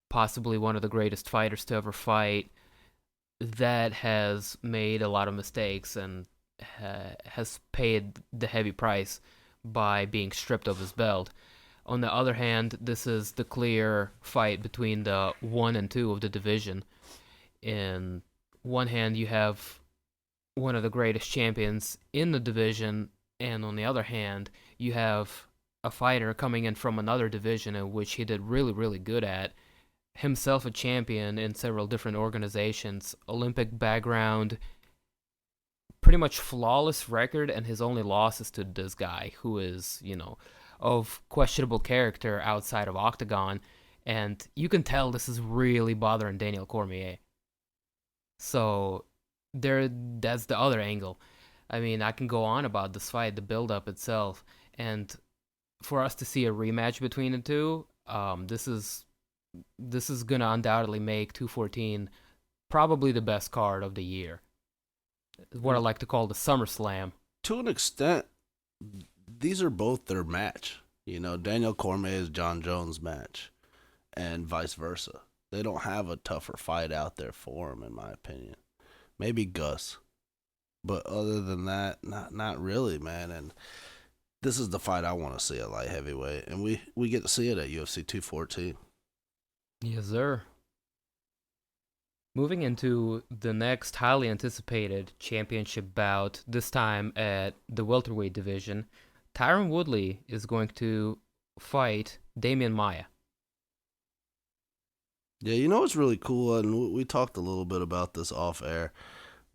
possibly one of the greatest fighters to ever fight, that has made a lot of mistakes and has paid the heavy price by being stripped of his belt. On the other hand, this is the clear fight between the 1 and 2 of the division. In one hand, you have one of the greatest champions in the division, and on the other hand, you have a fighter coming in from another division in which he did really, really good at. Himself a champion in several different organizations, Olympic background, pretty much flawless record, and his only loss is to this guy who is, of questionable character outside of Octagon, and you can tell this is really bothering Daniel Cormier. So that's the other angle. I mean, I can go on about this fight, the build-up itself, and for us to see a rematch between the two, this is gonna undoubtedly make 214 probably the best card of the year. What I like to call the Summerslam. To an extent, these are both their match. Daniel Cormier is John Jones' match, and vice versa. They don't have a tougher fight out there for him, in my opinion. Maybe Gus, but other than that, not really, man. And this is the fight I want to see at light heavyweight, and we get to see it at UFC 214. Yes, sir. Moving into the next highly anticipated championship bout, this time at the welterweight division, Tyron Woodley is going to fight Demian Maia. Yeah, what's really cool, and we talked a little bit about this off air,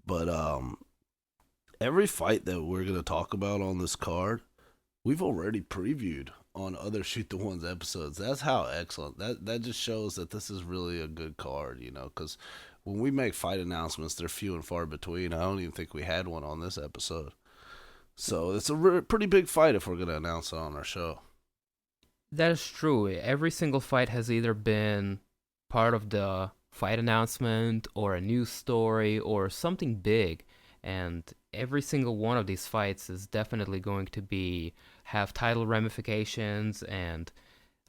but every fight that we're going to talk about on this card, we've already previewed on other Shoot the Ones episodes. That's how excellent. That just shows that this is really a good card, because when we make fight announcements, they're few and far between. I don't even think we had one on this episode. So it's a pretty big fight if we're going to announce it on our show. That is true. Every single fight has either been part of the fight announcement or a news story or something big. And every single one of these fights is definitely going to have title ramifications and,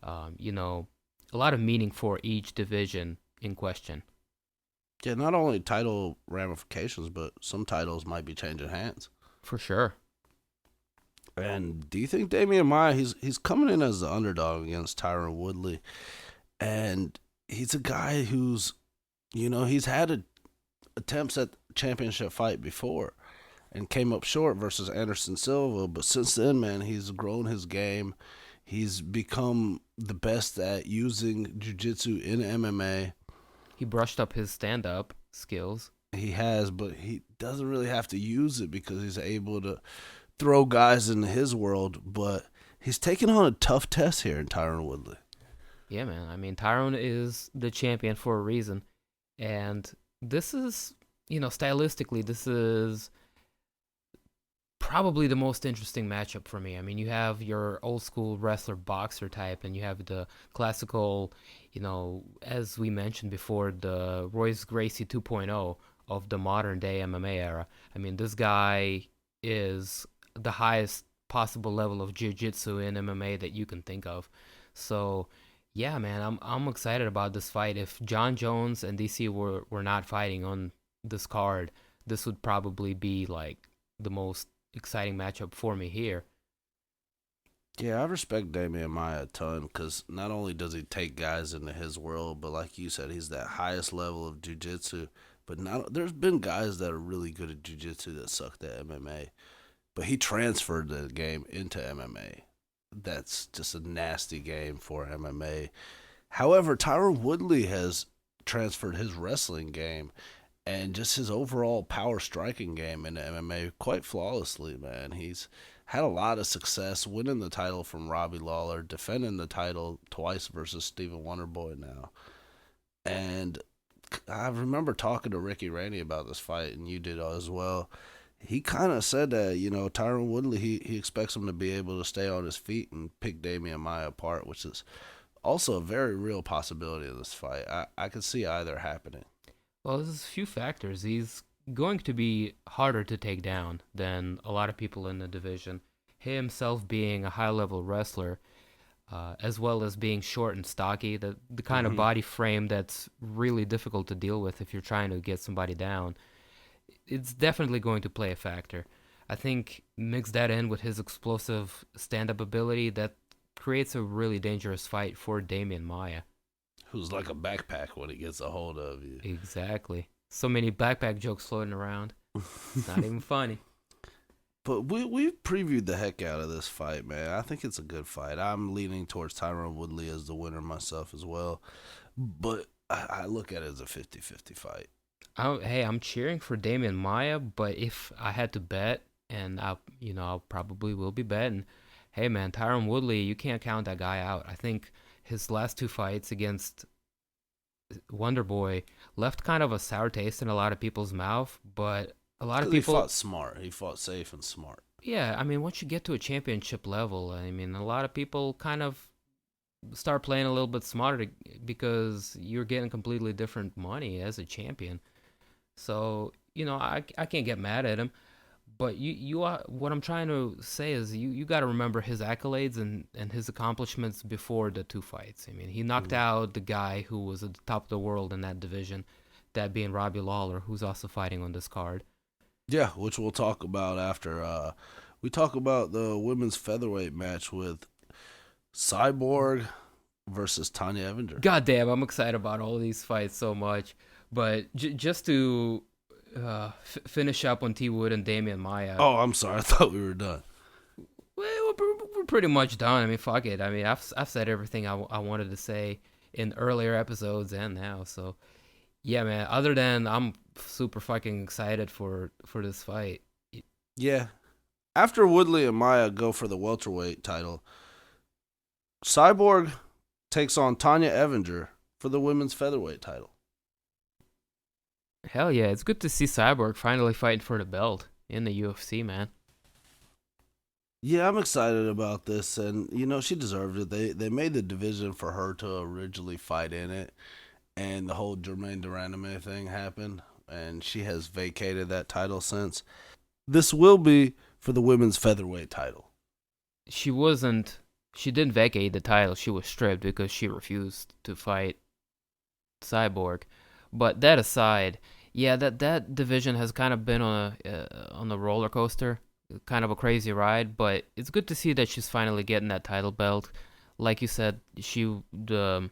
a lot of meaning for each division in question. Yeah, not only title ramifications, but some titles might be changing hands. For sure. And do you think Demian Maia, he's coming in as the underdog against Tyron Woodley, and he's a guy who's, he's had attempts at championship fight before and came up short versus Anderson Silva, but since then, man, he's grown his game. He's become the best at using jiu-jitsu in MMA. He brushed up his stand-up skills. He has, but he doesn't really have to use it because he's able to throw guys into his world. But he's taking on a tough test here in Tyron Woodley. Yeah, man. I mean, Tyron is the champion for a reason. And this is, stylistically, this is probably the most interesting matchup for me. I mean, you have your old school wrestler boxer type, and you have the classical, as we mentioned before, the Royce Gracie 2.0 of the modern day MMA era. I mean, this guy is the highest possible level of jiu-jitsu in MMA that you can think of. So, yeah, man, I'm excited about this fight. If John Jones and DC were not fighting on this card, this would probably be like the most exciting matchup for me here. Yeah, I respect Demian Maia a ton because not only does he take guys into his world, but like you said, he's that highest level of jiu-jitsu. But there's been guys that are really good at jiu-jitsu that sucked at MMA. But he transferred the game into MMA. That's just a nasty game for MMA. However, Tyron Woodley has transferred his wrestling game and just his overall power striking game into MMA quite flawlessly, man. He's had a lot of success winning the title from Robbie Lawler, defending the title twice versus Stephen Wonderboy now. And I remember talking to Ricky Rainey about this fight, and you did as well. He kind of said that, Tyron Woodley, he expects him to be able to stay on his feet and pick Demian Maia apart, which is also a very real possibility of this fight. I could see either happening. Well, there's a few factors. He's going to be harder to take down than a lot of people in the division. He himself being a high-level wrestler, as well as being short and stocky, the kind of body frame that's really difficult to deal with if you're trying to get somebody down. It's definitely going to play a factor. I think mix that in with his explosive stand-up ability, that creates a really dangerous fight for Demian Maia. Who's like a backpack when he gets a hold of you. Exactly. So many backpack jokes floating around. Not even funny. But we've previewed the heck out of this fight, man. I think it's a good fight. I'm leaning towards Tyron Woodley as the winner myself as well. But I look at it as a 50-50 fight. I'm cheering for Demian Maia, but if I had to bet, and I'll probably will be betting, hey man, Tyron Woodley, you can't count that guy out. I think his last two fights against Wonderboy left kind of a sour taste in a lot of people's mouth, but a lot of people... He fought smart. He fought safe and smart. Yeah, I mean, once you get to a championship level, I mean, a lot of people kind of start playing a little bit smarter because you're getting completely different money as a champion. So, I can't get mad at him. But you are, what I'm trying to say is you got to remember his accolades and his accomplishments before the two fights. I mean, he knocked out the guy who was at the top of the world in that division, that being Robbie Lawler, who's also fighting on this card. Yeah, which we'll talk about after we talk about the women's featherweight match with Cyborg versus Tanya Evinger. God damn, I'm excited about all these fights so much. But just to... finish up on T. Wood and Demian Maia. Oh, I'm sorry. I thought we were done. Well, we're pretty much done. I mean, fuck it. I mean, I've said everything I wanted to say in earlier episodes and now. So, yeah, man. Other than I'm super fucking excited for this fight. Yeah. After Woodley and Maia go for the welterweight title, Cyborg takes on Tanya Evinger for the women's featherweight title. Hell yeah, it's good to see Cyborg finally fighting for the belt in the UFC, man. Yeah, I'm excited about this, and she deserved it. They made the division for her to originally fight in it, and the whole Jermaine Duraname thing happened, and she has vacated that title since. This will be for the women's featherweight title. She wasn't. She didn't vacate the title. She was stripped because she refused to fight Cyborg. But that aside, yeah, that division has kind of been on a roller coaster, kind of a crazy ride. But it's good to see that she's finally getting that title belt. Like you said, the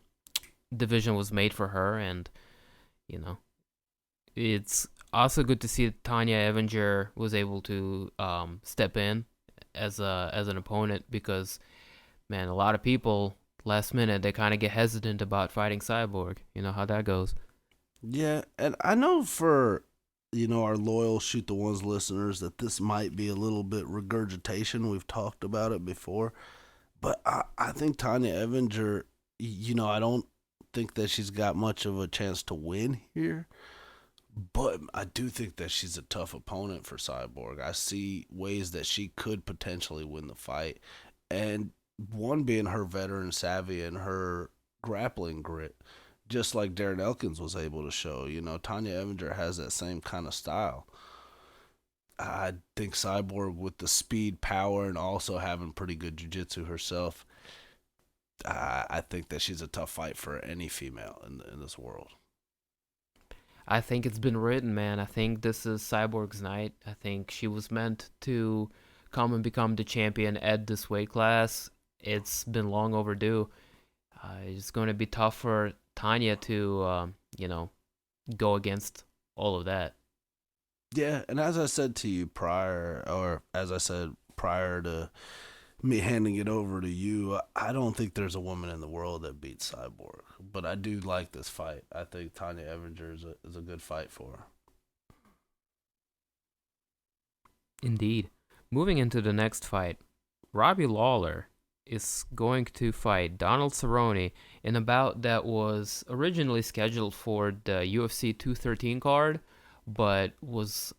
division was made for her, and you know it's also good to see that Tanya Evinger was able to step in as an opponent because man, a lot of people last minute they kind of get hesitant about fighting Cyborg. You know how that goes. Yeah, and I know for our loyal Shoot the Ones listeners that this might be a little bit regurgitation. We've talked about it before, but I think Tanya Evinger, I don't think that she's got much of a chance to win here. But I do think that she's a tough opponent for Cyborg. I see ways that she could potentially win the fight. And one being her veteran savvy and her grappling grit, just like Darren Elkins was able to show. Tanya Evinger has that same kind of style. I think Cyborg, with the speed, power, and also having pretty good jiu-jitsu herself, I think that she's a tough fight for any female in this world. I think it's been written, man. I think this is Cyborg's night. I think she was meant to come and become the champion at this weight class. It's been long overdue. It's going to be tough for Tanya to, go against all of that. Yeah, and as I said to you prior, or as I said prior to me handing it over to you, I don't think there's a woman in the world that beats Cyborg. But I do like this fight. I think Tanya Evinger is a good fight for her. Indeed. Moving into the next fight, Robbie Lawler is going to fight Donald Cerrone in a bout that was originally scheduled for the UFC 213 card, but was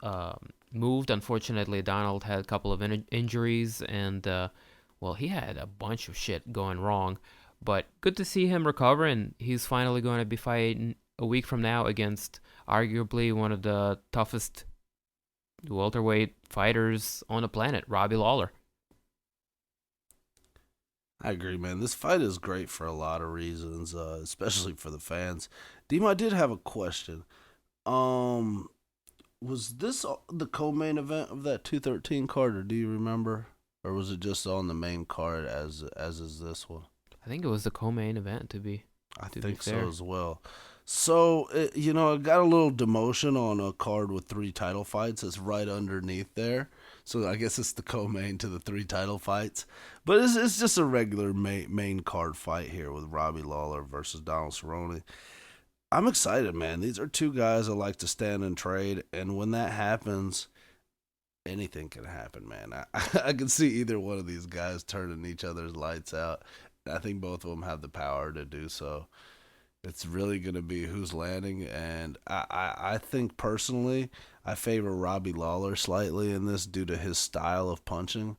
moved. Unfortunately, Donald had a couple of injuries, and well, he had a bunch of shit going wrong. But good to see him recover, and he's finally going to be fighting a week from now against arguably one of the toughest welterweight fighters on the planet, Robbie Lawler. I agree, man. This fight is great for a lot of reasons, especially for the fans. Dima, I did have a question. Um, was this the co-main event of that 213 card, or do you remember, or was it just on the main card as is this one? I think it was the co-main event I to be think so fair. as well. So, it got a little demotion on a card with three title fights. It's right underneath there. So I guess it's the co-main to the three title fights. But it's just a regular main card fight here with Robbie Lawler versus Donald Cerrone. I'm excited, man. These are two guys that like to stand and trade. And when that happens, anything can happen, man. I can see either one of these guys turning each other's lights out. I think both of them have the power to do so. It's really going to be who's landing, and I think personally, I favor Robbie Lawler slightly in this due to his style of punching.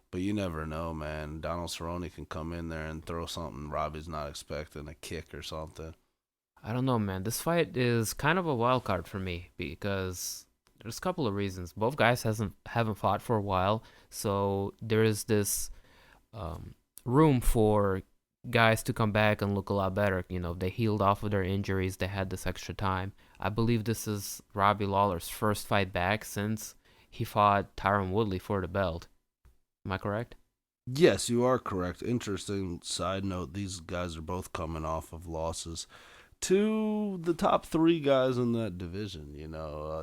But you never know, man. Donald Cerrone can come in there and throw something Robbie's not expecting, a kick or something. I don't know, man. This fight is kind of a wild card for me because there's a couple of reasons. Both guys hasn't haven't fought for a while, so there is this um, room for guys to come back and look a lot better. They healed off of their injuries. They had this extra time. I believe this is Robbie Lawler's first fight back since he fought Tyron Woodley for the belt. Am I correct? Yes, you are correct. Interesting side note, these guys are both coming off of losses to the top three guys in that division.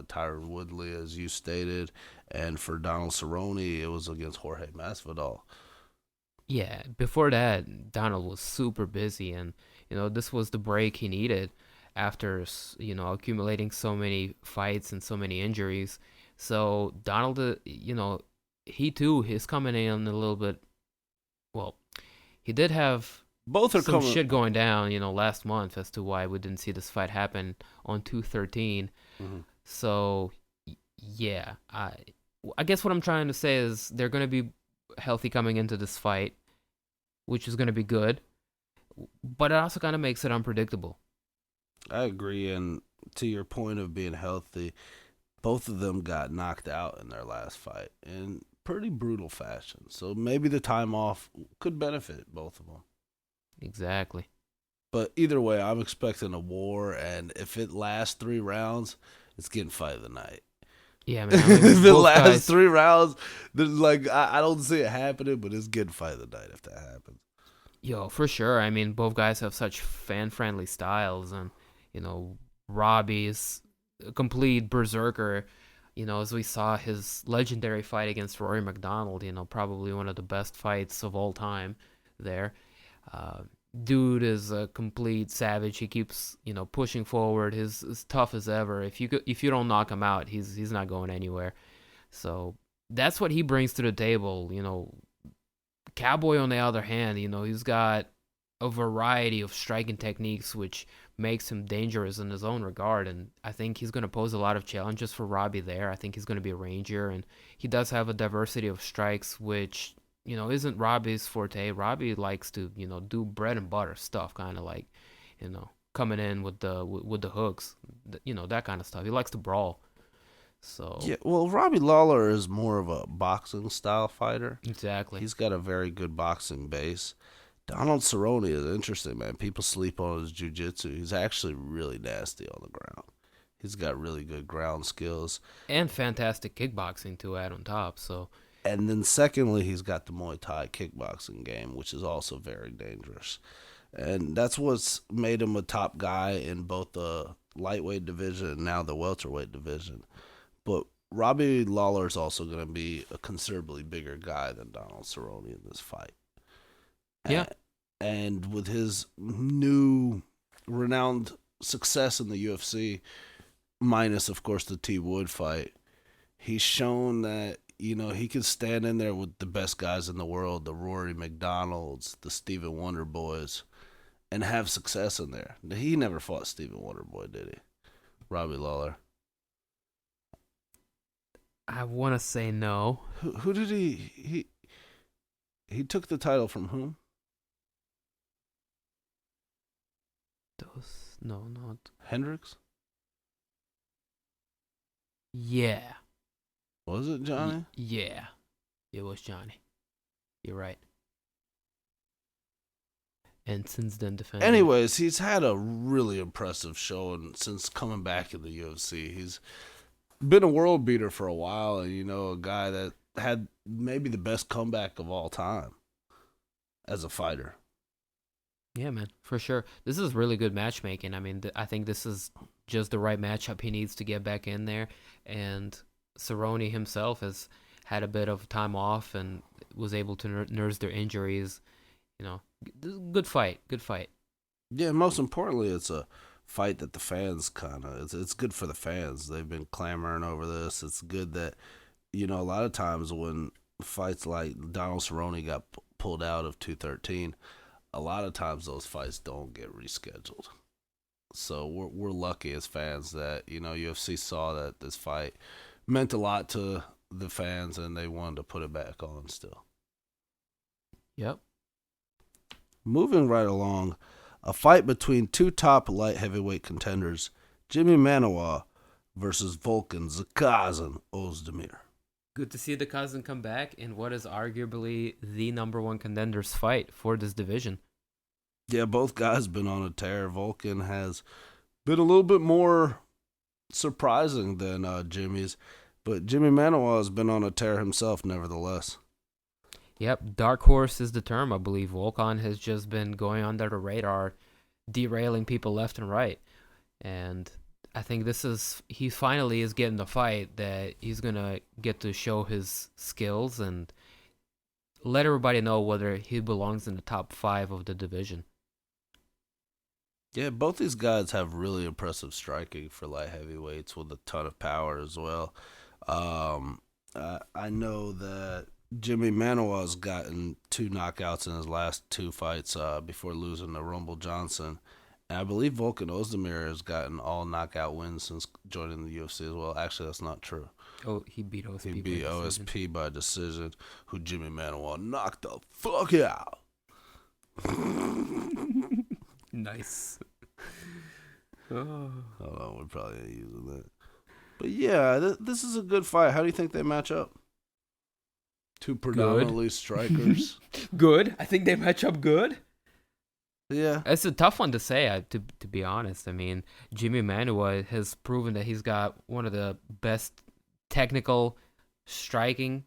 Tyron Woodley, as you stated, and for Donald Cerrone, it was against Jorge Masvidal. Yeah, before that, Donald was super busy, and this was the break he needed after accumulating so many fights and so many injuries. So Donald, he too is coming in a little bit. Well, he did have Both are some coming. shit going down, last month as to why we didn't see this fight happen on 213. Hmm. So yeah, I guess what I'm trying to say is they're going to be healthy coming into this fight, which is going to be good, but it also kind of makes it unpredictable. I agree, and to your point of being healthy, both of them got knocked out in their last fight in pretty brutal fashion. So maybe the time off could benefit both of them. Exactly. But either way, I'm expecting a war, and if it lasts 3 rounds, it's getting fight of the night. Yeah, man. I mean, If it both lasts guys. 3 rounds, then like I don't see it happening, but it's getting fight of the night if that happens. Yo, for sure. I mean, both guys have such fan-friendly styles, and you know, Robbie's a complete berserker. As we saw his legendary fight against Rory McDonald, probably one of the best fights of all time. There, uh, dude is a complete savage. He keeps, pushing forward. He's as tough as ever. If you don't knock him out, he's not going anywhere. So that's what he brings to the table. Cowboy, on the other hand, he's got a variety of striking techniques, which makes him dangerous in his own regard. And I think he's going to pose a lot of challenges for Robbie there. I think he's going to be a ranger, and he does have a diversity of strikes, which, isn't Robbie's forte. Robbie likes to, do bread and butter stuff, kind of like, coming in with the hooks, that kind of stuff. He likes to brawl. So, Yeah, well, Robbie Lawler is more of a boxing style fighter. exactly. He's got a very good boxing base. Donald Cerrone is interesting, man. People sleep on his jiu-jitsu. He's actually really nasty on the ground. He's got really good ground skills. And fantastic kickboxing to add on top. So, And then secondly, he's got the Muay Thai kickboxing game, which is also very dangerous. And that's what's made him a top guy in both the lightweight division and now the welterweight division. But Robbie Lawler is also going to be a considerably bigger guy than Donald Cerrone in this fight. yeah. And with his new renowned success in the UFC, minus, of course, the T Wood fight, he's shown that, he can stand in there with the best guys in the world, the Rory McDonalds, the Stephen Wonder Boys, and have success in there. He never fought Stephen Wonder Boy, did he? Robbie Lawler. I want to say no. Who did he took the title from whom? Those, no, not. Hendricks? Yeah. Was it Johnny? Yeah. It was Johnny. You're right. And since then, defending. Anyways, he's had a really impressive showing since coming back in the UFC. He's been a world beater for a while, and a guy that had maybe the best comeback of all time as a fighter. Yeah, man, for sure. This is really good matchmaking. I mean, I think this is just the right matchup he needs to get back in there. And Cerrone himself has had a bit of time off and was able to nurse their injuries. Good fight. Good fight. Yeah, most importantly, it's a fight that the fans it's good for the fans. They've been clamoring over this. It's good that a lot of times when fights like Donald Cerrone got pulled out of 213, a lot of times those fights don't get rescheduled. So we're lucky as fans that UFC saw that this fight meant a lot to the fans and they wanted to put it back on still. Yep. Moving right along, a fight between two top light heavyweight contenders, Jimmy Manoa versus Volkan Zakazan Ozdemir. Good to see the cousin come back in what is arguably the number one contenders fight for this division. Yeah, both guys been on a tear. Volkan has been a little bit more surprising than Jimmy's, but Jimmy Manoa has been on a tear himself nevertheless. Yep, dark horse is the term, I believe. Volkan has just been going under the radar, derailing people left and right. And I think he finally is getting the fight that he's going to get to show his skills and let everybody know whether he belongs in the top 5 of the division. Yeah, both these guys have really impressive striking for light heavyweights with a ton of power as well. I know that Jimmy Manoa's gotten 2 knockouts in his last 2 fights before losing to Rumble Johnson. And I believe Volkan Ozdemir has gotten all knockout wins since joining the UFC as well. Actually, that's not true. Oh, he beat OSP. He beat by decision. OSP by decision, who Jimmy Manuel knocked the fuck out. Nice. Oh. Hold on, we're probably not using that. But yeah, this is a good fight. How do you think they match up? Two predominantly strikers. Good. I think they match up good. Yeah. It's a tough one to say, to be honest. I mean, Jimmy Manuel has proven that he's got one of the best technical striking,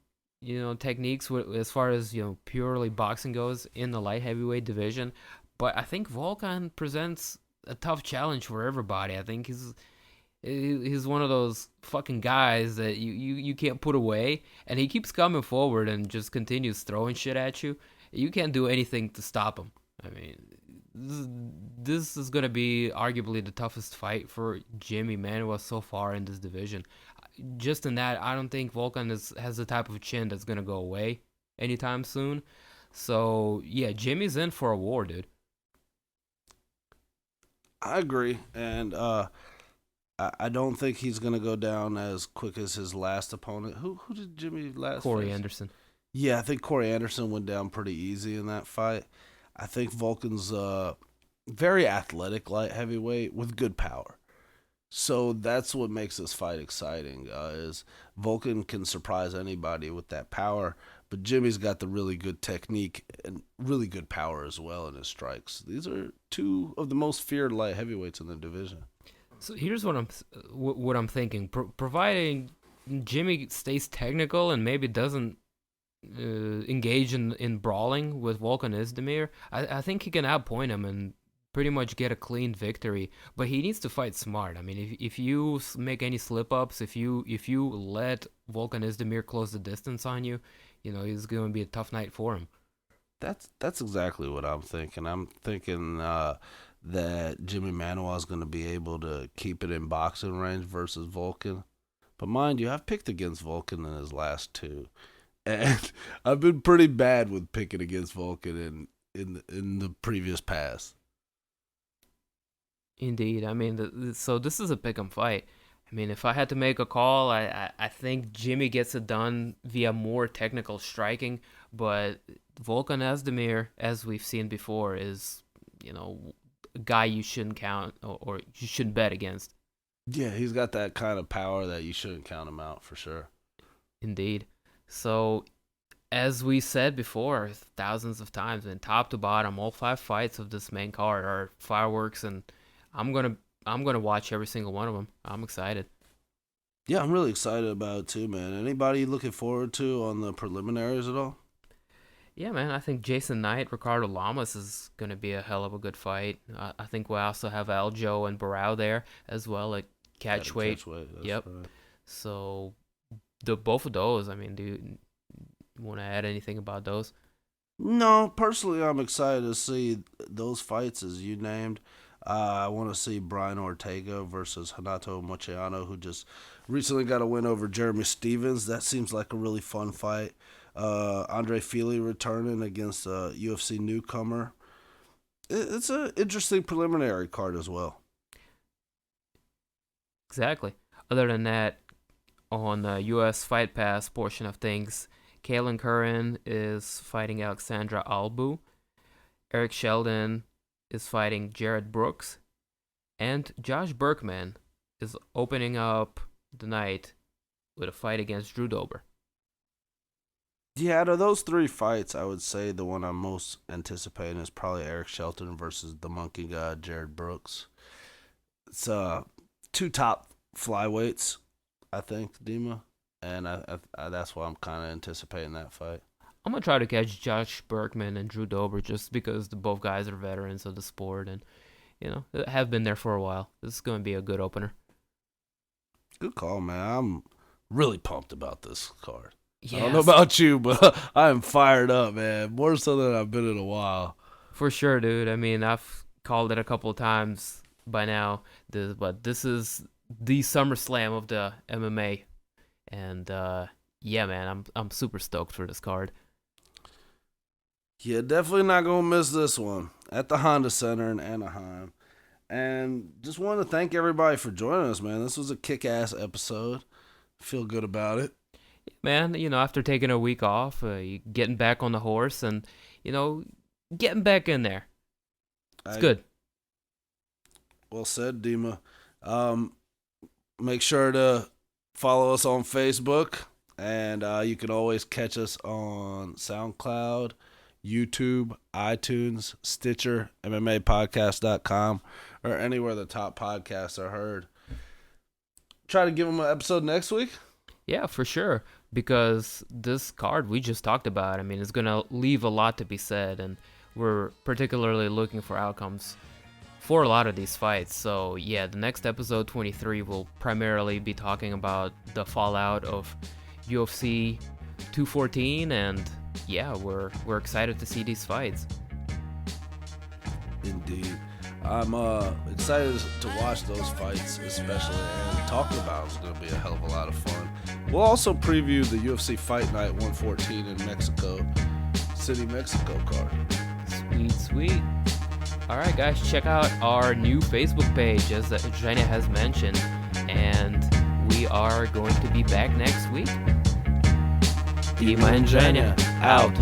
techniques as far as, purely boxing goes in the light heavyweight division. But I think Volkan presents a tough challenge for everybody. I think he's one of those fucking guys that you can't put away, and he keeps coming forward and just continues throwing shit at you. You can't do anything to stop him. I mean, this is going to be arguably the toughest fight for Jimmy Manuel so far in this division. Just in that, I don't think Volkan has the type of chin that's going to go away anytime soon. So, yeah, Jimmy's in for a war, dude. I agree. And I don't think he's going to go down as quick as his last opponent. Who did Jimmy last Corey face? Anderson. Yeah, I think Corey Anderson went down pretty easy in that fight. I think Volkan's very athletic light heavyweight with good power. So that's what makes this fight exciting, is Volkan can surprise anybody with that power, but Jimmy's got the really good technique and really good power as well in his strikes. These are two of the most feared light heavyweights in the division. So here's what I'm thinking. Providing Jimmy stays technical and maybe doesn't engage in brawling with Volkan Ozdemir, I think he can outpoint him and pretty much get a clean victory. But he needs to fight smart. I mean, if you make any slip ups, if you let Volkan Ozdemir close the distance on you, it's going to be a tough night for him. That's exactly what I'm thinking. I'm thinking that Jimmy Manuel is going to be able to keep it in boxing range versus Volkan. But mind you, I've picked against Volkan in his last two. And I've been pretty bad with picking against Volkan in the previous past. Indeed. I mean, so this is a pick'em fight. I mean, if I had to make a call, I think Jimmy gets it done via more technical striking. But Volkan Ozdemir, as we've seen before, is, a guy you shouldn't count or you shouldn't bet against. Yeah, he's got that kind of power that you shouldn't count him out for sure. Indeed. So, as we said before, thousands of times, man, top to bottom, all 5 fights of this main card are fireworks, and I'm gonna watch every single one of them. I'm excited. Yeah, I'm really excited about it too, man. Anybody looking forward to on the preliminaries at all? Yeah, man, I think Jason Knight, Ricardo Lamas is gonna be a hell of a good fight. I think we also have Aljo and Barao there as well, like catchweight. Yep. Right. So both of those, I mean, do you want to add anything about those? No, personally, I'm excited to see those fights as you named. I want to see Brian Ortega versus Renato Moicano, who just recently got a win over Jeremy Stevens. That seems like a really fun fight. Andre Fili returning against a UFC newcomer. It's an interesting preliminary card as well. Exactly. Other than that, on the U.S. Fight Pass portion of things, Kaylin Curran is fighting Alexandra Albu. Eric Sheldon is fighting Jared Brooks. And Josh Berkman is opening up the night with a fight against Drew Dober. Yeah, out of those 3 fights, I would say the one I'm most anticipating is probably Eric Shelton versus the Monkey God, Jared Brooks. It's 2 top flyweights, I think, Dema, and I that's why I'm kind of anticipating that fight. I'm going to try to catch Josh Berkman and Drew Dober just because both guys are veterans of the sport and, have been there for a while. This is going to be a good opener. Good call, man. I'm really pumped about this card. Yes. I don't know about you, but I am fired up, man. More so than I've been in a while. For sure, dude. I mean, I've called it a couple of times by now, but this is the Summerslam of the MMA. And, yeah, man, I'm super stoked for this card. Yeah, definitely not going to miss this one at the Honda Center in Anaheim. And just want to thank everybody for joining us, man. This was a kick-ass episode. Feel good about it. Man, after taking a week off, you getting back on the horse and, getting back in there. It's good. Well said, Dema. Make sure to follow us on Facebook, and you can always catch us on SoundCloud, YouTube, iTunes, Stitcher, MMApodcast.com, or anywhere the top podcasts are heard. Try to give them an episode next week? Yeah, for sure, because this card we just talked about, it's going to leave a lot to be said, and we're particularly looking for outcomes for a lot of these fights. So yeah, the next episode 23 will primarily be talking about the fallout of UFC 214, and yeah, we're excited to see these fights. Indeed. I'm excited to watch those fights, especially, and talking about them is going to be a hell of a lot of fun. We'll also preview the UFC Fight Night 114 in Mexico City, Mexico card. Sweet. All right, guys, check out our new Facebook page, as Genya has mentioned, and we are going to be back next week. Dema and Genya, out.